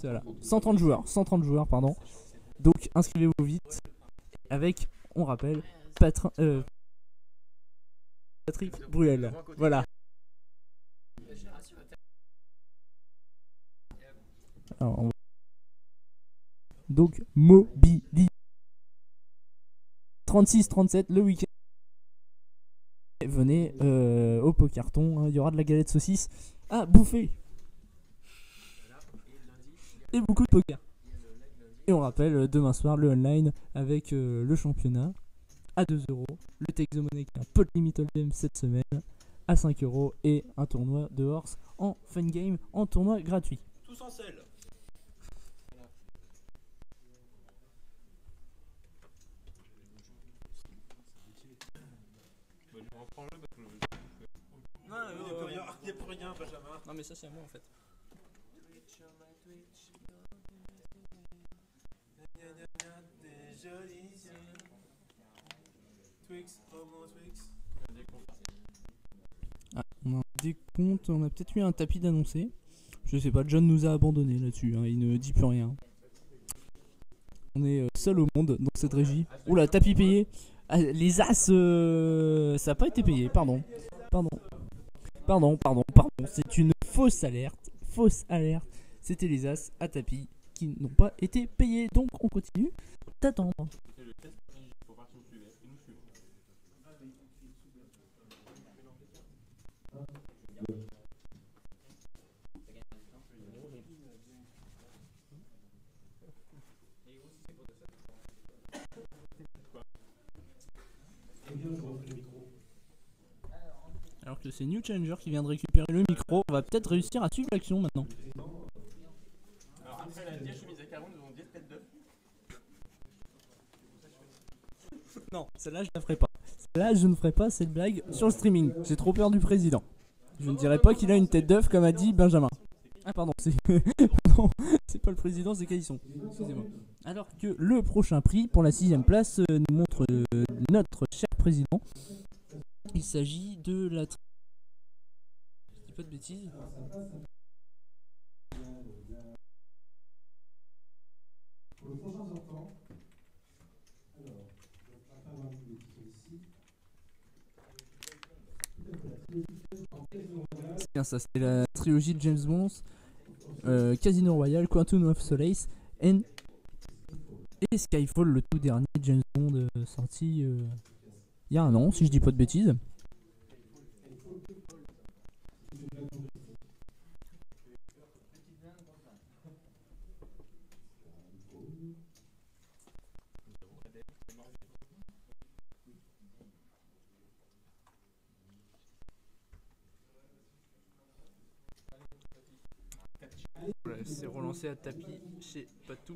Voilà. 130 joueurs, pardon. Donc inscrivez-vous vite avec, on rappelle, Patrick Bruel. Voilà. Alors, donc Mobili 36-37 le week-end. Venez au Pokerton, hein, il y aura de la galette saucisse à bouffer. Et beaucoup de poker. Et on rappelle, demain soir, le online avec le championnat à 2€. Le Take the Money qui est un pot limit hold'em cette semaine à 5€ et un tournoi de horse en fun game, en tournoi gratuit. Tous en selle. Non, il n'y a plus rien, Benjamin. Non mais ça c'est à moi en fait. Ah, on a un décompte, on a peut-être eu un tapis d'annoncé. Je sais pas, John nous a abandonné là-dessus, hein, il ne dit plus rien. On est seul au monde dans cette régie. Oula, tapis payé. Ah, les As, ça n'a pas été payé. Pardon. C'est une fausse alerte. Fausse alerte. C'était les As à tapis qui n'ont pas été payés. Donc on continue d'attendre. Et le test, il faut voir si on suivait. Et nous suivons. Alors que c'est New Challenger qui vient de récupérer le micro, on va peut-être réussir à suivre l'action maintenant. Alors après la dièche chemise à carreaux, nous avons 10 têtes d'œuf. Non, celle-là je la ferai pas. Celle-là je ne ferai pas cette blague sur le streaming. J'ai trop peur du président. Je ne dirais pas qu'il a une tête d'œuf comme a dit Benjamin. Ah pardon, c'est pardon, c'est pas le président, c'est Caïsson. Excusez-moi. Alors que le prochain prix pour la 6ème place nous montre notre cher président. Il s'agit de la... Je dis pas de bêtises. C'est bien ça, c'était la trilogie de James Bond, Casino Royale, Quantum of Solace et Skyfall, le tout dernier James Bond sorti il y a un an, si je dis pas de bêtises. Voilà, c'est relancé à tapis chez Patou.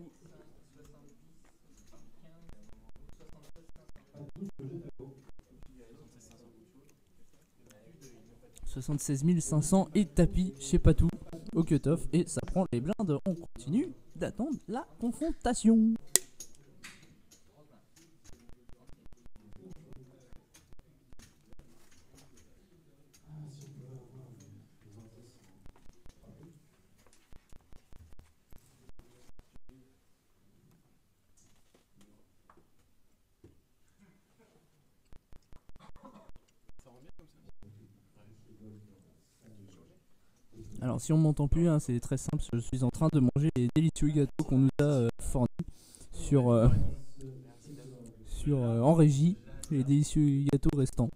« 76 500 et tapis chez Patou au cut-off et ça prend les blindes. On continue d'attendre la confrontation. Alors si on m'entend plus, hein, c'est très simple, je suis en train de manger les délicieux gâteaux qu'on nous a fournis en régie, les délicieux gâteaux restants.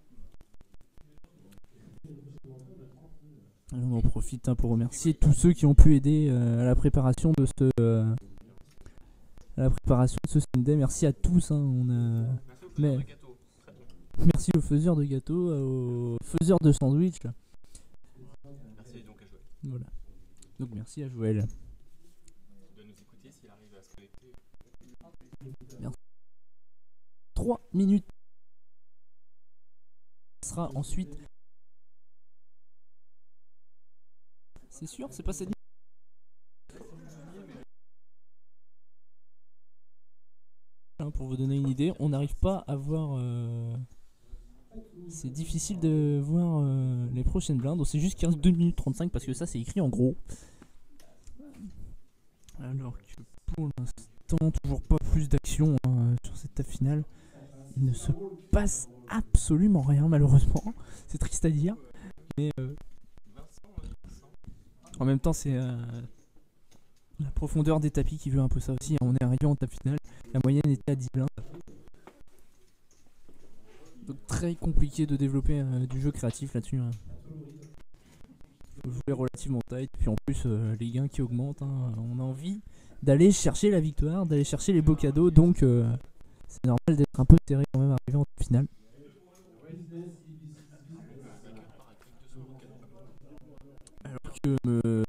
Alors on en profite pour remercier tous ceux qui ont pu aider à la préparation de ce Sunday. Merci à tous. Merci aux faiseurs de gâteaux, aux faiseurs de sandwich. Merci donc à Joël. Voilà. Donc merci à Joël. De nous écouter s'il arrive à se connecter. Merci. 3 minutes. Ce sera ensuite. C'est sûr, c'est pas cette. Pour vous donner une idée, on n'arrive pas à voir. C'est difficile de voir les prochaines blindes. Donc c'est juste 2 minutes 35 parce que ça c'est écrit en gros. Alors que pour l'instant, toujours pas plus d'action sur cette table finale. Il ne se passe absolument rien malheureusement. C'est triste à dire. Mais en même temps, c'est la profondeur des tapis qui veut un peu ça aussi. On est arrivé en table finale. La moyenne était à 10 blindes. Donc très compliqué de développer du jeu créatif là-dessus. Faut jouer relativement tight. Puis en plus, les gains qui augmentent. On a envie d'aller chercher la victoire, d'aller chercher les beaux cadeaux. Donc c'est normal d'être un peu serré quand même arrivé en table finale. Alors que me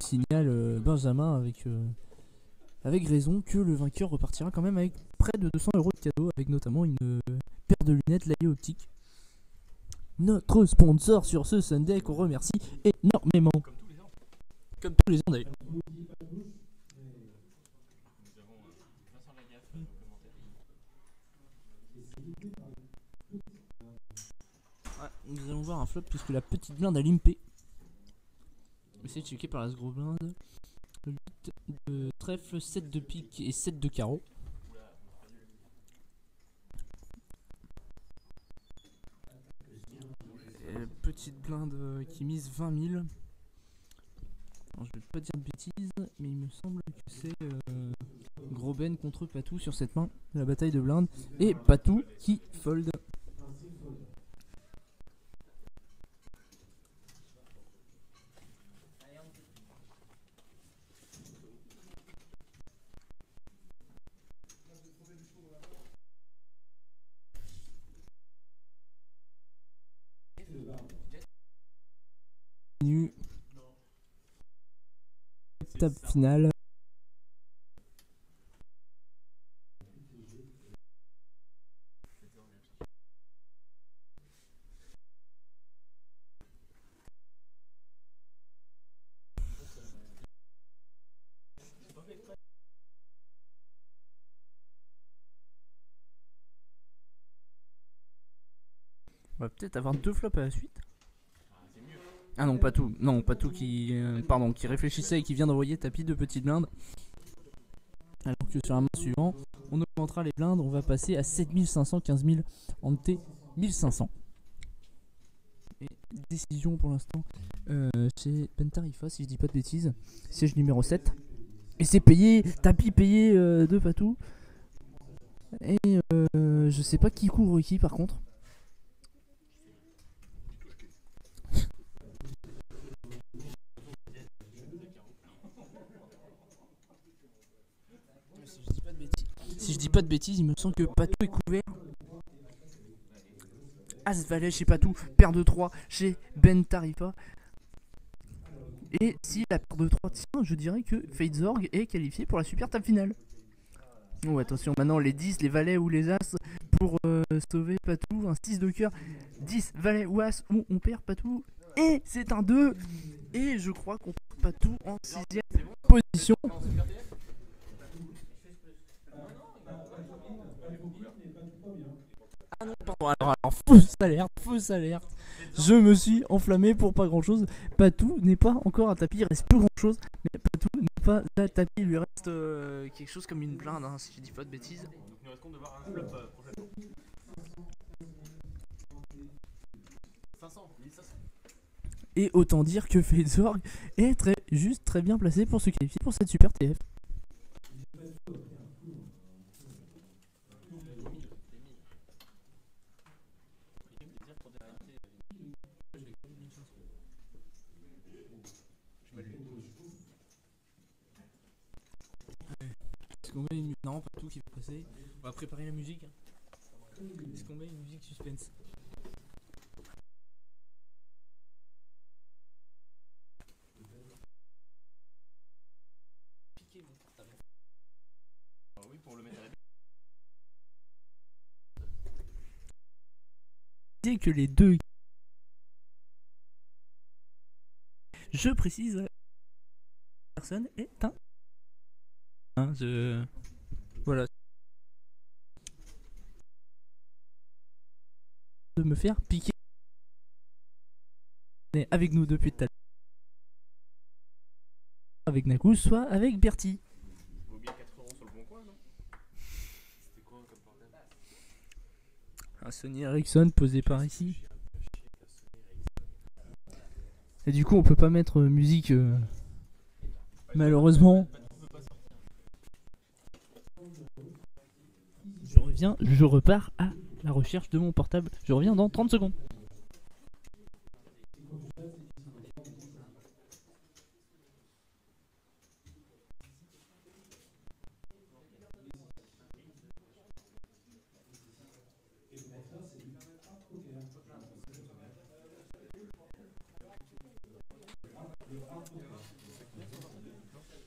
signale Benjamin avec raison que le vainqueur repartira quand même avec près de 200 € de cadeaux, avec notamment une paire de lunettes Laïe Optique. Notre sponsor sur ce Sunday qu'on remercie énormément. Comme tous les ans d'ailleurs. Nous allons voir un flop puisque la petite blinde a limpé. Essayez de checker par la grosse blinde. 8 de trèfle, 7 de pique et 7 de carreau. Et petite blinde qui mise 20 000. Alors, je vais pas dire de bêtises, mais il me semble que c'est Gros Ben contre Patou sur cette main, la bataille de blinde. Et Patou qui fold. Table finale. On va peut-être avoir 2 flops à la suite. Ah non, pas tout. Non, pas tout qui, qui réfléchissait et qui vient d'envoyer tapis de petites blindes. Alors que sur la main suivante, on augmentera les blindes. On va passer à 7500, 15 000 en T 1500. Et décision pour l'instant chez Pentarifa, si je dis pas de bêtises. Siège numéro 7. Et c'est payé, tapis payé de Patou. Et je sais pas qui couvre qui par contre. Si je dis pas de bêtises, il me semble que Patou est couvert. As Valet chez Patou, paire de 3 chez Ben Tarifa. Et si la paire de 3 tient, je dirais que Fadezorg est qualifié pour la super table finale. Oh attention, maintenant les 10, les valets ou les as pour sauver Patou. Un 6 de cœur, 10 valets ou as où on perd Patou. Et c'est un 2. Et je crois qu'on perd Patou en 6ème position. Ah non, pardon, alors fausse alerte. Je me suis enflammé pour pas grand chose. Patou n'est pas encore à tapis, il reste plus grand chose. Mais Patou n'est pas à tapis, il lui reste quelque chose comme une blinde, hein, si je dis pas de bêtises. Donc nous risquons de voir un flop prochainement. 500, 1500. Et autant dire que Fadezorg est très bien placé pour se qualifier pour cette super TF. Est-ce qu'on met une... Non, pas tout qui va passer. On va préparer la musique. Est-ce qu'on met une musique suspense? Oui, pour le mettre à la Dès que les deux... Je précise... Personne est un... Hein, voilà. De me faire piquer. Avec nous depuis tout à l'heure. Avec Naku, soit avec Bertie. Vaut bien 4 € sur le bon coin, non? C'était quoi comme portable? Un Sony Ericsson posé par ici. Et du coup, on peut pas mettre musique. Malheureusement. Je reviens, je repars à la recherche de mon portable. Je reviens dans 30 secondes.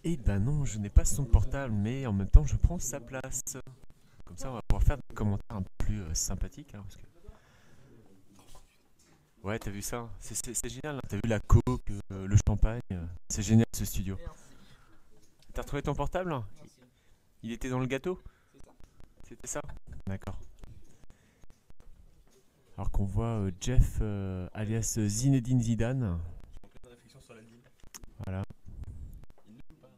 Eh ben non, je n'ai pas son portable, mais en même temps, je prends sa place. Comme ça, on va pouvoir faire des commentaires un peu plus sympathiques. Hein, parce que... Ouais, t'as vu ça? C'est génial, hein. T'as vu la coke, le champagne. C'est génial ce studio. T'as retrouvé ton portable? Il était dans le gâteau? C'était ça? D'accord. Alors qu'on voit Jeff, alias Zinedine Zidane. En pleine réflexion sur la ligne. Voilà. Il ne joue pas.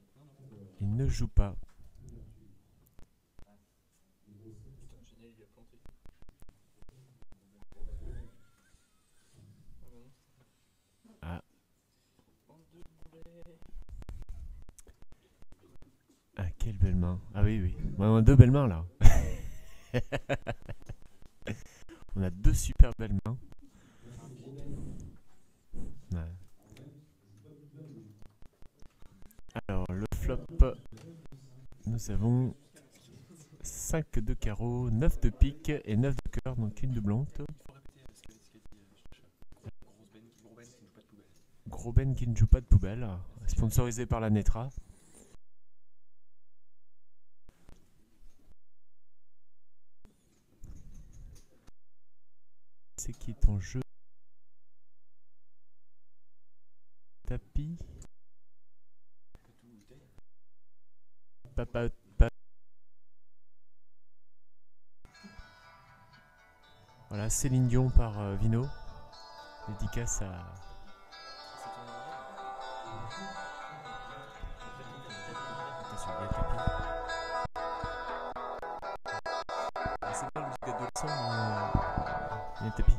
Il ne joue pas. Ah. Ah, quelle belle main. Ah oui, oui. Ouais, on a deux belles mains là. On a deux super belles mains. Ouais. Alors, le flop, nous avons 5 de carreau, 9 de pique et 9 de cœur, donc une doublante. Gros Ben qui ne joue pas de poubelle, sponsorisé par la Netra. C'est qui est en jeu? Tapis. Papa. Voilà, Céline Dion par Vino. Dédicace à. Attention, il y a tapis. Ah, c'est pas le musique adolescent, mais il y a tapis.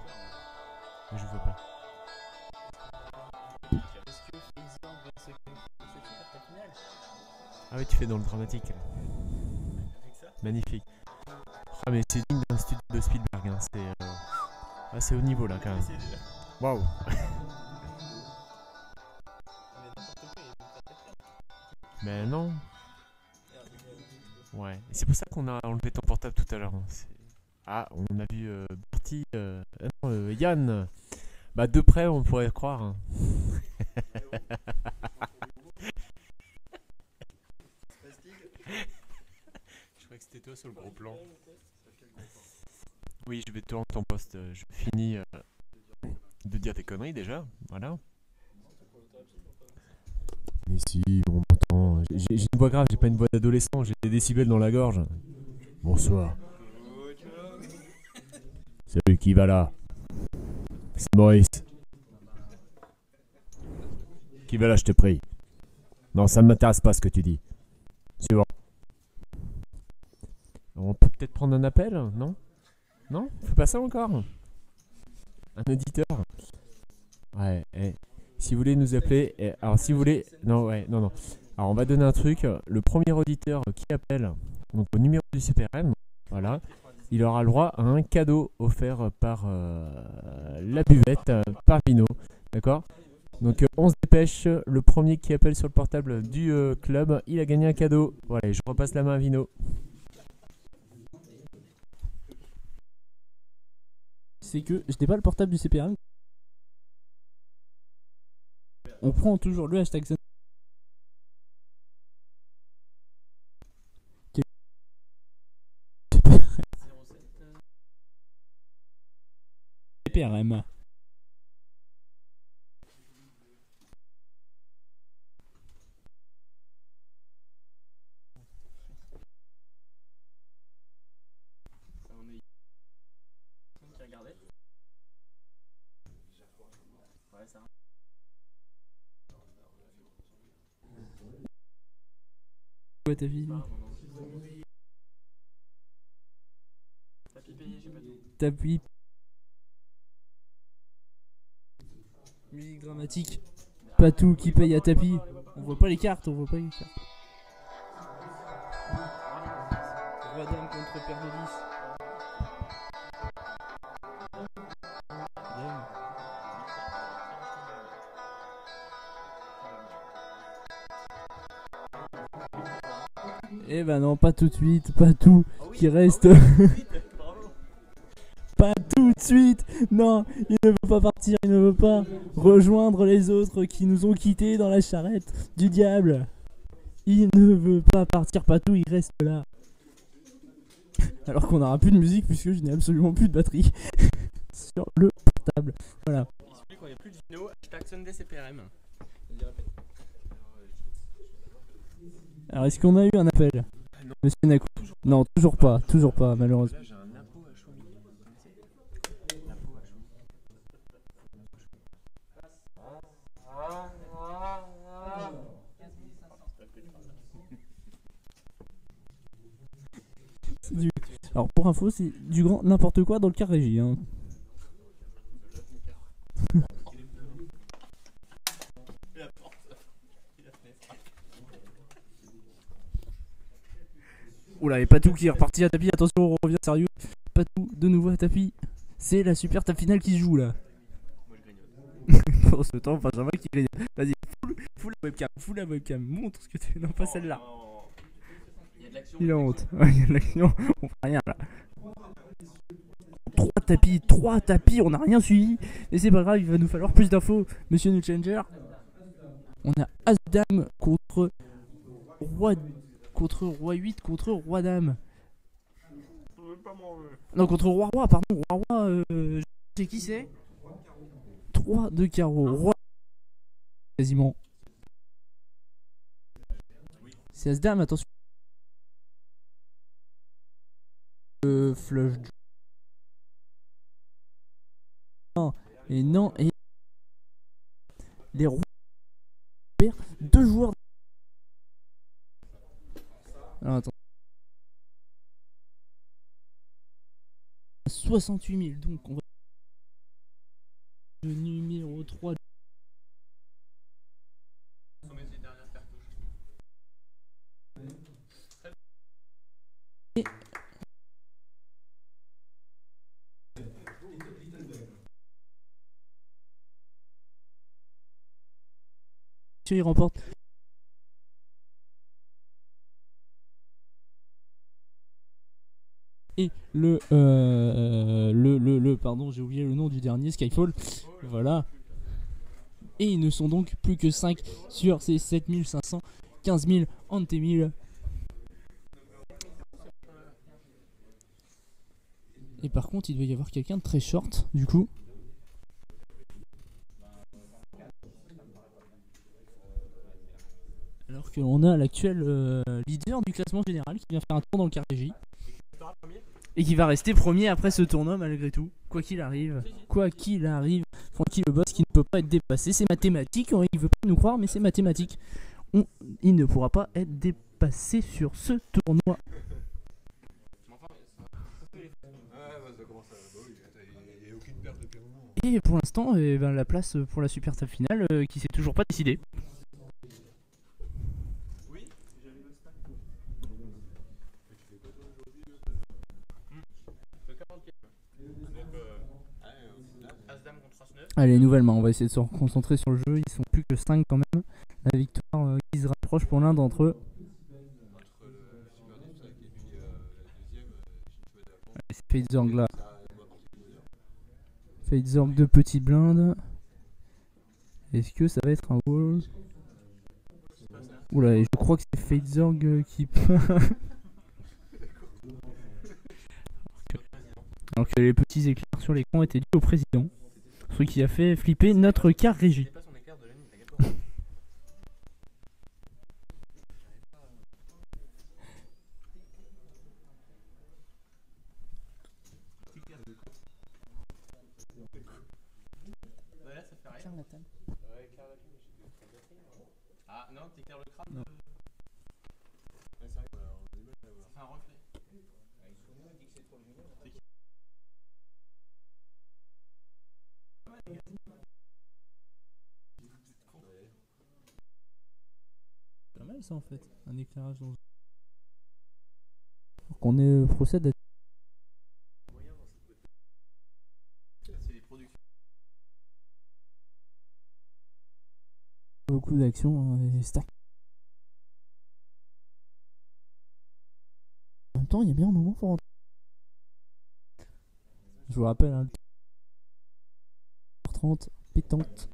Mais je veux pas. Ah oui, tu fais dans le dramatique. Magnifique. Ah mais c'est digne d'un studio de Spielberg, hein. C'est haut niveau là quand même. Waouh. Mais non. Ouais. Et c'est pour ça qu'on a enlevé ton portable tout à l'heure. Hein. Ah, on a vu Bertie. Non, Yann. Bah de près on pourrait croire. Hein. Je croyais que c'était toi sur le gros plan. Oui, je vais te rendre ton poste. Je finis de dire des conneries déjà. Voilà. Mais si, on m'entend. J'ai une voix grave, j'ai pas une voix d'adolescent, j'ai des décibels dans la gorge. Bonsoir. Salut, qui va là? C'est Maurice. Qui va là, je te prie? Non, ça ne m'intéresse pas ce que tu dis. Suivant. On peut peut-être prendre un appel, non? Non? Faut pas ça encore? Un auditeur? Ouais, si vous voulez nous appeler, alors si vous voulez, non, ouais, non, non. Alors on va donner un truc, le premier auditeur qui appelle, donc au numéro du CPRM, voilà, il aura le droit à un cadeau offert par la buvette, par Vino, d'accord? Donc on se dépêche, le premier qui appelle sur le portable du club, il a gagné un cadeau. Voilà, et je repasse la main à Vino. C'est que je n'ai pas le portable du CPRM. On prend toujours le hashtag CPRM. Ouais, ta vie. Tapis. Musique dramatique. Pas tout qui paye à tapis. On voit pas les cartes, on voit pas les cartes. Roi dame contre paire de 10. Eh ben non, pas tout de suite, pas tout qui reste. Pas tout de suite. Non, il ne veut pas partir, il ne veut pas rejoindre les autres qui nous ont quittés dans la charrette du diable. Il ne veut pas partir, pas tout, il reste là. Alors qu'on n'aura plus de musique puisque je n'ai absolument plus de batterie sur le portable. Voilà. Il suffit qu'on ait plus de vidéo, hashtag Sunday CPRM. Alors est-ce qu'on a eu un appel? Monsieur Nakou? Non, toujours pas, malheureusement. Alors pour info, c'est du grand n'importe quoi dans le quart régie. Hein. Oula, et Patou qui est reparti à tapis. Attention, on revient sérieux. Patou de nouveau à tapis. C'est la super tape finale qui se joue là. Moi je grignote. Pendant ce temps, Benjamin qui grignote. Vas-y, full la webcam. Montre ce que tu. Non, pas celle-là. Il y a de l'action. Il a honte. Ouais, il y a de l'action. On fait rien là. 3 tapis, on n'a rien suivi. Mais c'est pas grave, il va nous falloir plus d'infos, monsieur New Changer. On a As-Dame contre Roi 8 contre Roi Dame. Non, contre Roi Roi, pardon. Roi Roi, je sais qui c'est. 3 de carreau. Roi. Quasiment. C'est As-Dame, attention. Flush. Et non, et les rois perdent 2 joueurs. Alors attends. 68 000, donc on va. Le numéro 3. Et il remporte. Et pardon, j'ai oublié le nom du dernier, Skyfall. Voilà. Et ils ne sont donc plus que 5 sur ces 7500, 15 000 ante 1000. Et par contre, il doit y avoir quelqu'un de très short, du coup. Alors qu'on a l'actuel leader du classement général qui vient faire un tour dans le quart régie. Et qui va rester premier après ce tournoi malgré tout. Quoi qu'il arrive. Francky le boss qui ne peut pas être dépassé. C'est mathématique. Il veut pas nous croire, mais c'est mathématique. Il ne pourra pas être dépassé sur ce tournoi. Et pour l'instant, la place pour la super table finale qui s'est toujours pas décidée. Allez, nouvellement, on va essayer de se concentrer sur le jeu. Ils sont plus que 5 quand même. La victoire qui se rapproche pour l'un d'entre eux. C'est Fadezorg là. Fadezorg de petite blinde. Est-ce que ça va être un wall? Oula, je crois que c'est Fadezorg qui. Alors que les petits éclairs sur l'écran étaient dus au président. Ce qui a fait flipper notre quart régie. Ah non, t'éclaires le crâne. Non. Ça fait un reflet. C'est pas mal ça en fait, un éclairage dans. Pour qu'on procède à. C'est des productions. Beaucoup d'actions et stack. En même temps, il y a bien un moment pour rentrer. Je vous rappelle, hein, 30 pétante.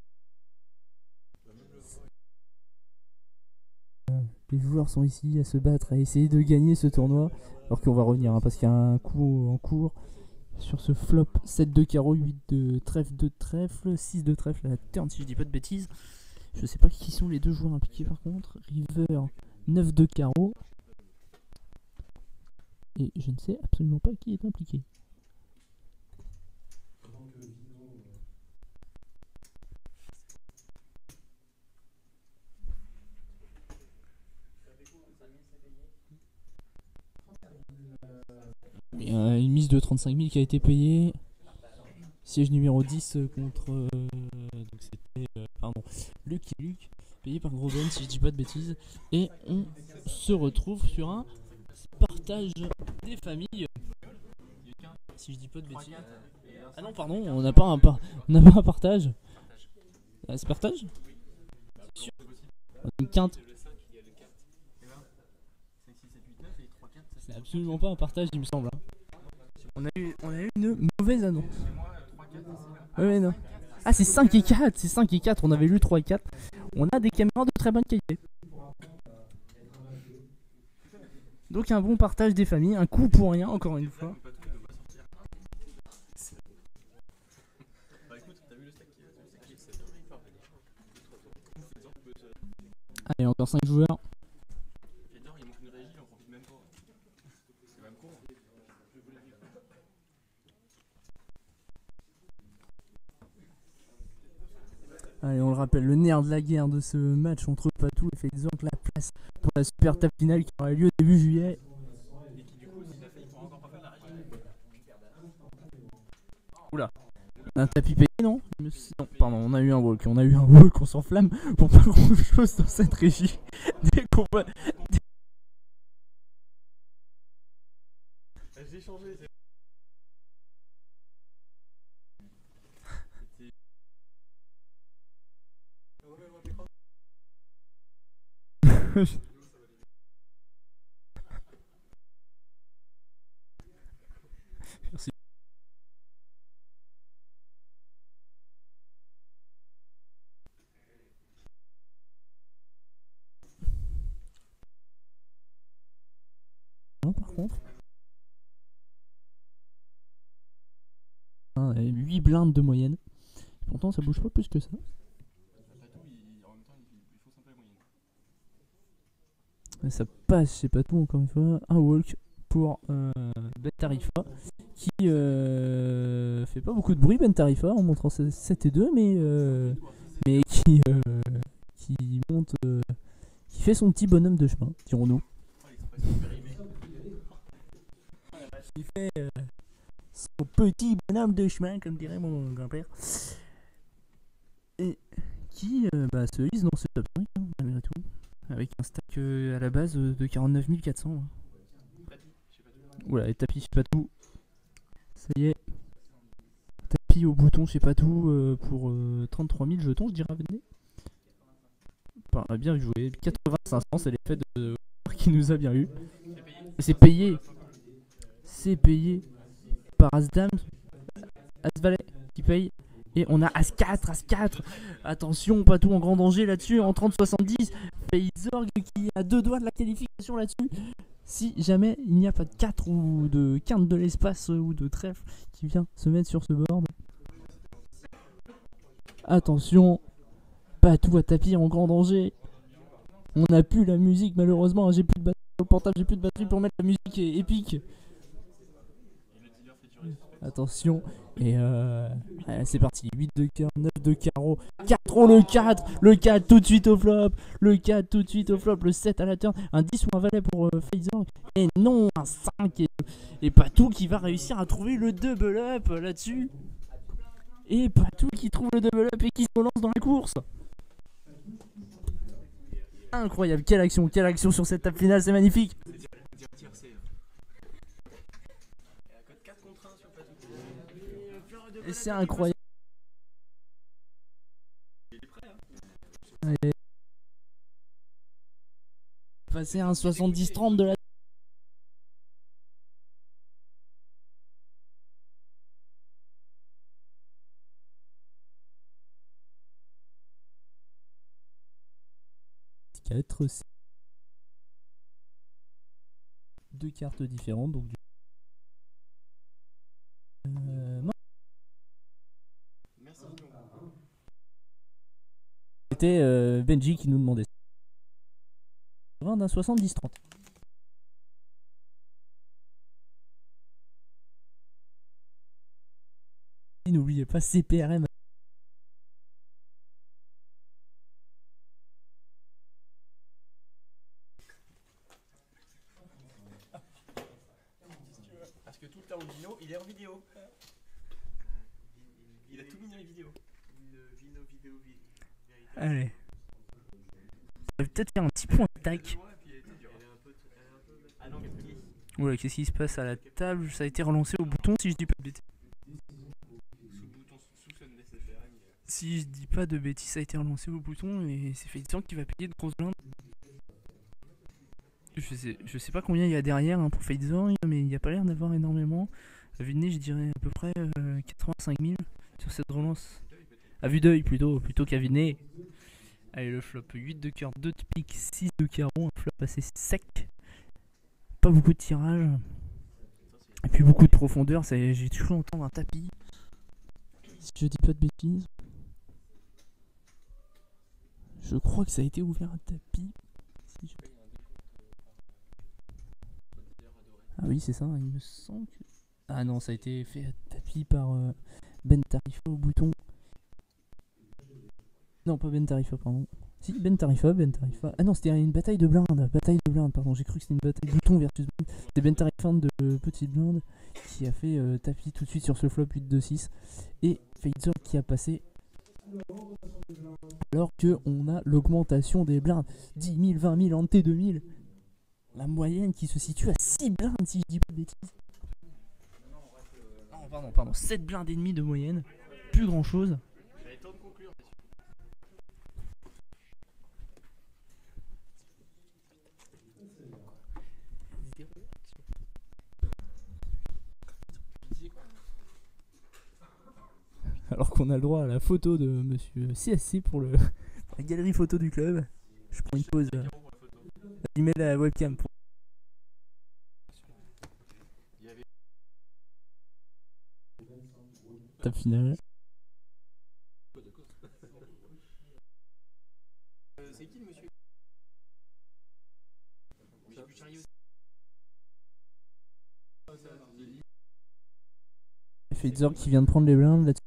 Les joueurs sont ici à se battre, à essayer de gagner ce tournoi. Alors qu'on va revenir, hein, parce qu'il y a un coup en cours sur ce flop. 7 de carreau, 8 de trèfle, 2 de trèfle, 6 de trèfle à la turn si je dis pas de bêtises. Je sais pas qui sont les deux joueurs impliqués par contre. River, 9 de carreau. Et je ne sais absolument pas qui est impliqué. Il y a une mise de 35 000 qui a été payée. Siège numéro 10 contre. Donc c'était. Pardon. Luc et Luc. Payé par Gros Ben, si je dis pas de bêtises. Et on se retrouve sur un partage des familles. Si je dis pas de bêtises. Ah non, pardon, on n'a pas un partage. C'est partage? C'est sûr. On a une quinte. C'est absolument pas un partage, il me semble. On a eu une mauvaise annonce. Ouais, non. Ah, c'est 5 et 4. C'est 5 et 4. On avait lu 3 et 4. On a des caméras de très bonne qualité. Donc, un bon partage des familles. Un coup pour rien, encore une fois. Allez, encore 5 joueurs. Allez, on le rappelle, le nerf de la guerre de ce match entre Patou et Faisan, la place pour la super table finale qui aura lieu début juillet. Oula, on a un tapis payé, non? Non, pardon, on a eu un walk. On a eu un walk, on s'enflamme pour pas grand chose dans cette régie. Dès qu'on va. J'ai changé. Merci. Non, par contre. 8 blindes de moyenne. Pourtant, ça bouge pas plus que ça. Ça passe, c'est pas tout encore une fois. Un walk pour Ben Tarifa qui fait pas beaucoup de bruit. Ben Tarifa en montrant 7 et 2, mais qui monte, qui fait son petit bonhomme de chemin, dirons-nous. Qui fait son petit bonhomme de chemin, comme dirait mon grand-père. Et qui se hisse dans ce top 5, hein, malgré tout. Avec un stack à la base de 49 400. Voilà, et tapis chez Patou. Ça y est. Tapis au bouton chez Patou pour 33 000 jetons, je dirais, venez. Enfin, bien joué. 8500, c'est l'effet de qui nous a bien eu. C'est payé. C'est payé par As-Dame, As-Valet qui paye. Et on a As-4, As-4. Attention, Patou en grand danger là-dessus, en 30-70. Faisorg qui a 2 doigts de la qualification là-dessus. Si jamais il n'y a pas de 4 ou de quinte de l'espace ou de trèfle qui vient se mettre sur ce board. Attention, Patou à tapis en grand danger. On n'a plus la musique malheureusement, j'ai plus de batterie sur le portable, j'ai plus de batterie pour mettre la musique épique. Attention, et c'est parti, 8 de cœur, 9 de carreau, 4 le 4, le 4 tout de suite au flop, le 4 tout de suite au flop, le 7 à la turn, un 10 ou un valet pour Faisorg, et non, un 5, et Patou qui va réussir à trouver le double up là-dessus, et Patou qui trouve le double up et qui se relance dans la course. Incroyable, quelle action sur cette table finale, c'est magnifique. Et c'est incroyable. Allez. Passer un 70-30 de la... Deux cartes différentes, donc non. C'était Benji qui nous demandait d'un 70-30. N'oubliez pas CPRM. il est en vidéo. Il a tout mis dans les vidéos. Allez. On va peut-être faire un petit point tac. Ah non, quatrième. Oula, qu'est-ce qui se passe à la table? Ça a été relancé au bouton si je dis pas de bêtises. Si je dis pas de bêtises, ça a été relancé au bouton et c'est Faison qui va payer de grosses blindes. Je sais pas combien il y a derrière hein, pour Faison, mais il n'y a pas l'air d'avoir énormément. À vue de nez, je dirais à peu près 85 000 sur cette relance. À vue d'œil plutôt qu'à vue de nez. Allez, le flop 8 de cœur, 2 de pique, 6 de carreau, un flop assez sec. Pas beaucoup de tirage. Et puis beaucoup de profondeur, j'ai toujours entendu un tapis. Si je dis pas de bêtises. Je crois que ça a été ouvert un tapis. Si je... Ah oui, c'est ça, il me semble que... Ah non, ça a été fait à tapis par Ben Tarifa au bouton. Non, pas Ben Tarifa, pardon. Si, Ben Tarifa. Ah non, c'était une bataille de blindes. Pardon, j'ai cru que c'était une bataille bouton versus blind. C'était Ben Tarifa de petite blinde qui a fait tapis tout de suite sur ce flop 8-2-6. Et Fazer qui a passé... Alors que on a l'augmentation des blindes. 10 000, 20 000, en T2 000. La moyenne qui se situe à 6 blindes si je dis pas de bêtises. Non, pardon, 7 blindes et demi de moyenne. Plus grand chose. J'avais temps de conclure, Alors qu'on a le droit à la photo de monsieur CSC pour la galerie photo du club. Je prends une pause. Il met la webcam pour... Table finale. C'est qui le monsieur? Fazer qui vient de prendre les blindes là-dessus.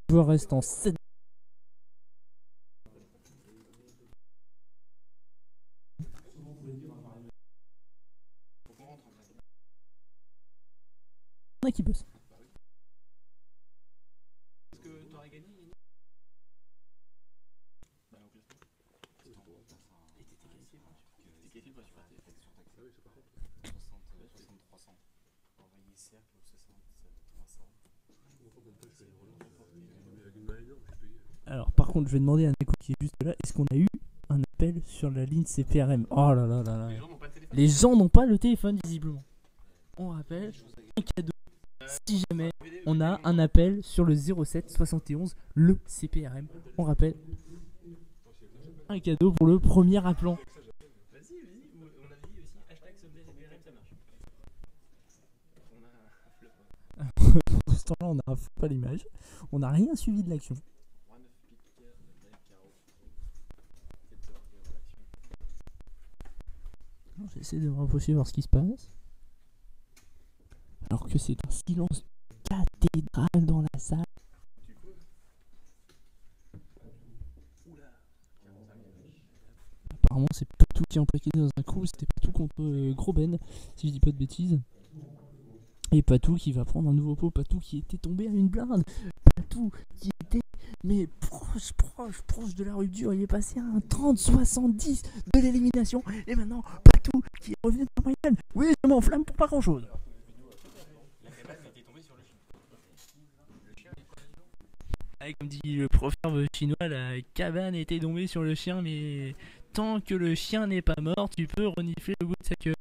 Le joueur reste en 7. On a qui bosse. Est-ce que t'aurais gagné? Alors par contre je vais demander à Neko qui est juste là, est-ce qu'on a eu un appel sur la ligne CPRM? Oh là là là là. Les gens n'ont pas le téléphone visiblement. On rappelle, un cadeau si jamais on a un appel sur le 07 71, le CPRM. On rappelle, un cadeau pour le premier appelant. Vas-y, on a dit aussi hashtag Sunday CPRM, ça marche. On a un flop. Pour ce temps-là on n'a pas l'image, on n'a rien suivi de l'action. J'essaie de me rapprocher voir ce qui se passe. Alors que c'est un silence cathédral dans la salle. Apparemment c'est Patou qui est emplaqué dans un coup. C'était Patou contre Gros Ben, si je dis pas de bêtises. Et Patou qui va prendre un nouveau pot. Patou qui était tombé à une blinde. Patou qui était mais proche de la rupture. Il est passé à un 30-70 de l'élimination. Et maintenant Patou qui est revenu dans la moyenne. Oui, je m'enflamme pour pas grand chose. La cabane était tombée sur le chien. Le chien est quoi? Ah, comme dit le proverbe chinois, la cabane était tombée sur le chien, mais tant que le chien n'est pas mort, tu peux renifler le bout de sa queue.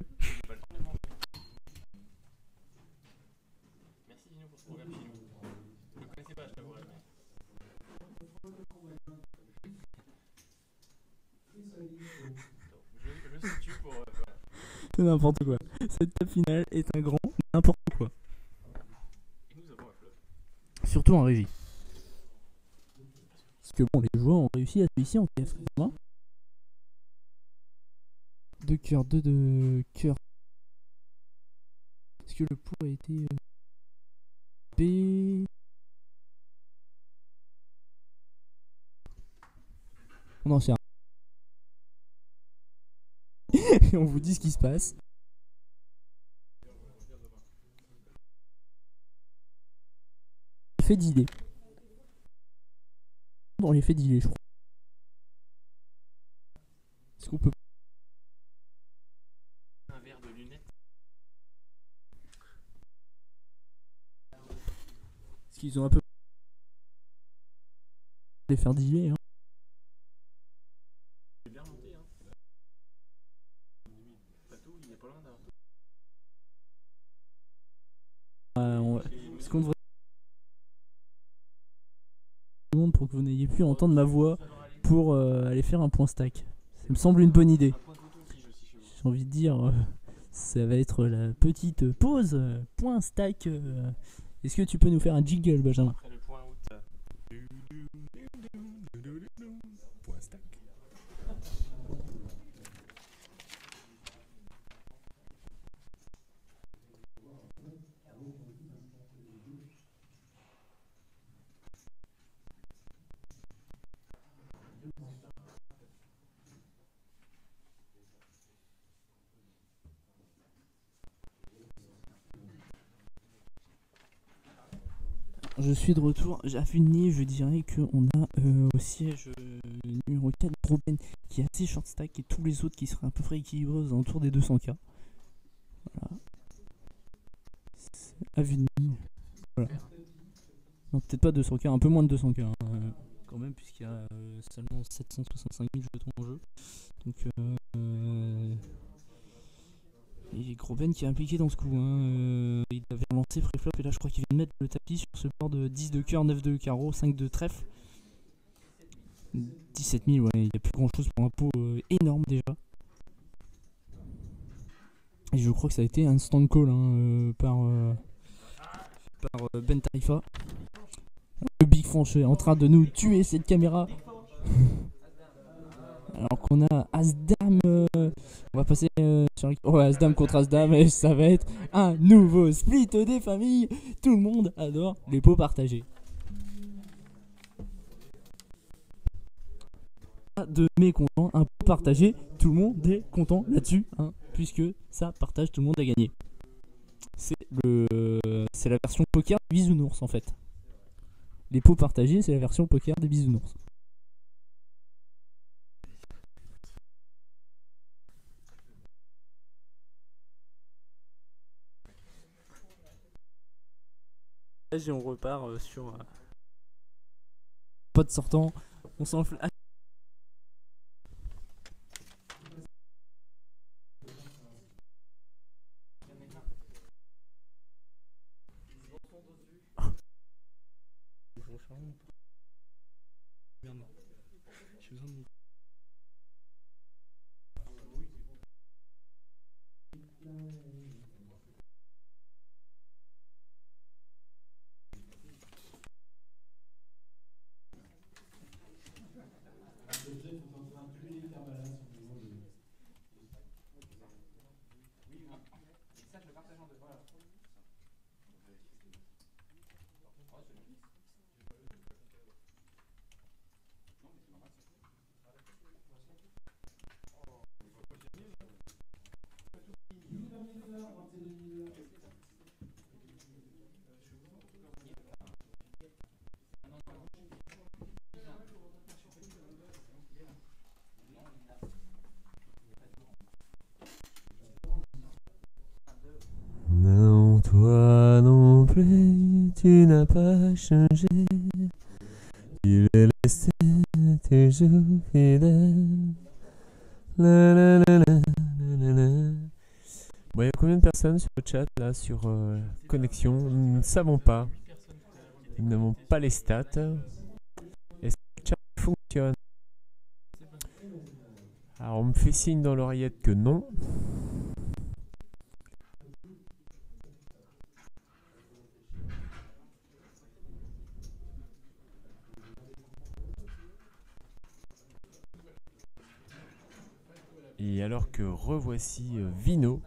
Merci Gino pour ce programme chez nous. Je ne le connaissais pas, je t'avouerai. Je situe pour... voilà. C'est n'importe quoi. Cette table finale est un grand n'importe quoi. Et nous avons un flop. Surtout en régie. Parce que bon, les joueurs ont réussi à se ici en TF1. 2 cœurs, 2 de cœur. Est-ce que le pot a été B? Non, c'est un. Et on vous dit ce qui se passe. l'effet d'idée. Dans l'effet d'idée, je crois. Est-ce qu'on peut... Un verre de lunettes. Est-ce qu'ils ont un peu... les faire d'idée, hein. C'est bien monté, hein. Patou, il est pas loin d'avoir Est-ce qu'on devrait... pour que vous n'ayez pu entendre ma voix pour aller faire un point stack. Ça me semble une bonne idée. J'ai envie de dire, ça va être la petite pause, point stack. Est-ce que tu peux nous faire un jingle, Benjamin? après le point out. Point stack. Je suis de retour. À vue de nez, je dirais qu'on a au siège numéro 4 Robin qui est assez short stack et tous les autres qui seraient à peu près équilibrés aux alentours des 200k. Voilà. À vue de nez. Voilà. Non, peut-être pas 200k, un peu moins de 200k hein, quand même, puisqu'il y a seulement 765 000 jetons en jeu. Donc, et Groben qui est impliqué dans ce coup. Hein. Il avait relancé préflop et là je crois qu'il vient de mettre le tapis sur ce board de 10 de cœur, 9 de carreau, 5 de trèfle. 17 000, ouais, il n'y a plus grand chose pour un pot énorme déjà. Et je crois que ça a été un stand call hein, par Ben Tarifa. Le Big Franche est en train de nous tuer cette caméra. Alors qu'on a As-Dame, on va passer sur As-Dame contre As-Dame et ça va être un nouveau split des familles. Tout le monde adore les pots partagés. Pas de mécontent, un pot partagé, tout le monde est content là-dessus, hein, puisque ça partage, tout le monde a gagné. C'est la version poker des bisounours en fait. Les pots partagés, c'est la version poker des bisounours. Et on repart sur pote sortant, on s'enfle. Non, toi non plus, tu n'as pas changé. Tu es resté toujours fidèle. La la la la la la. Bon, il y a combien de personnes sur le chat là, sur connexion? Nous ne savons pas. Nous n'avons pas les stats. Est-ce que le chat fonctionne? Alors, on me fait signe dans l'oreillette que non. Et alors que revoici Vino,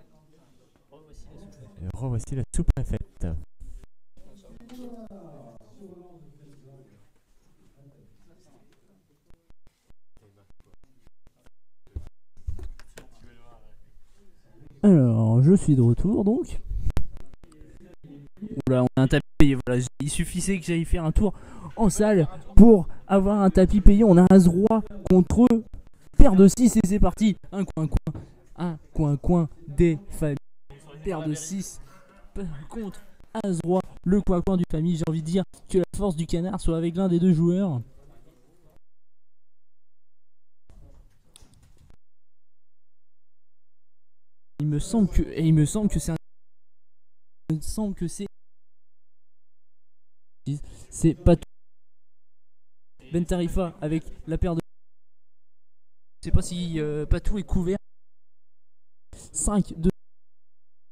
revoici la sous-préfète. Alors, je suis de retour donc. Oula, on a un tapis payé. Voilà, il suffisait que j'aille faire un tour en salle pour avoir un tapis payé. On a As-Roi contre paire de 6 et c'est parti. Un coin des familles. Paire de 6 contre As-Roi, le coin du famille. J'ai envie de dire que la force du canard soit avec l'un des deux joueurs. Il me semble que c'est pas Ben Tarifa avec la paire de. Je sais pas si Patou est couvert. 5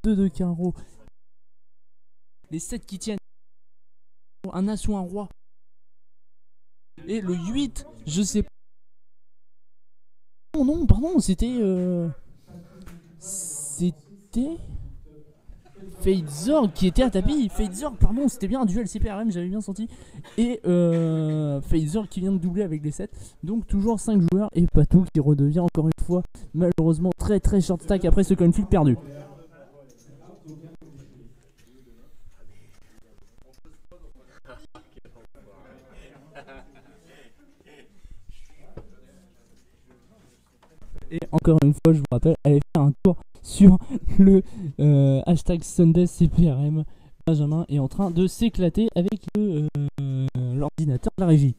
2 carreaux. Les 7 qui tiennent. Un as ou un roi. Et le 8, je sais pas. Non, pardon, c'était. C'était. Fadezorg qui était à tapis. Fadezorg, pardon, c'était bien un duel CPRM, j'avais bien senti. Et Fadezorg qui vient de doubler avec les 7. Donc toujours 5 joueurs. Et Patou qui redevient encore une fois, malheureusement, très très short stack après ce conflit perdu. Et encore une fois, je vous rappelle, allez faire un tour sur le hashtag SundayCPRM. Benjamin est en train de s'éclater avec l'ordinateur de la régie.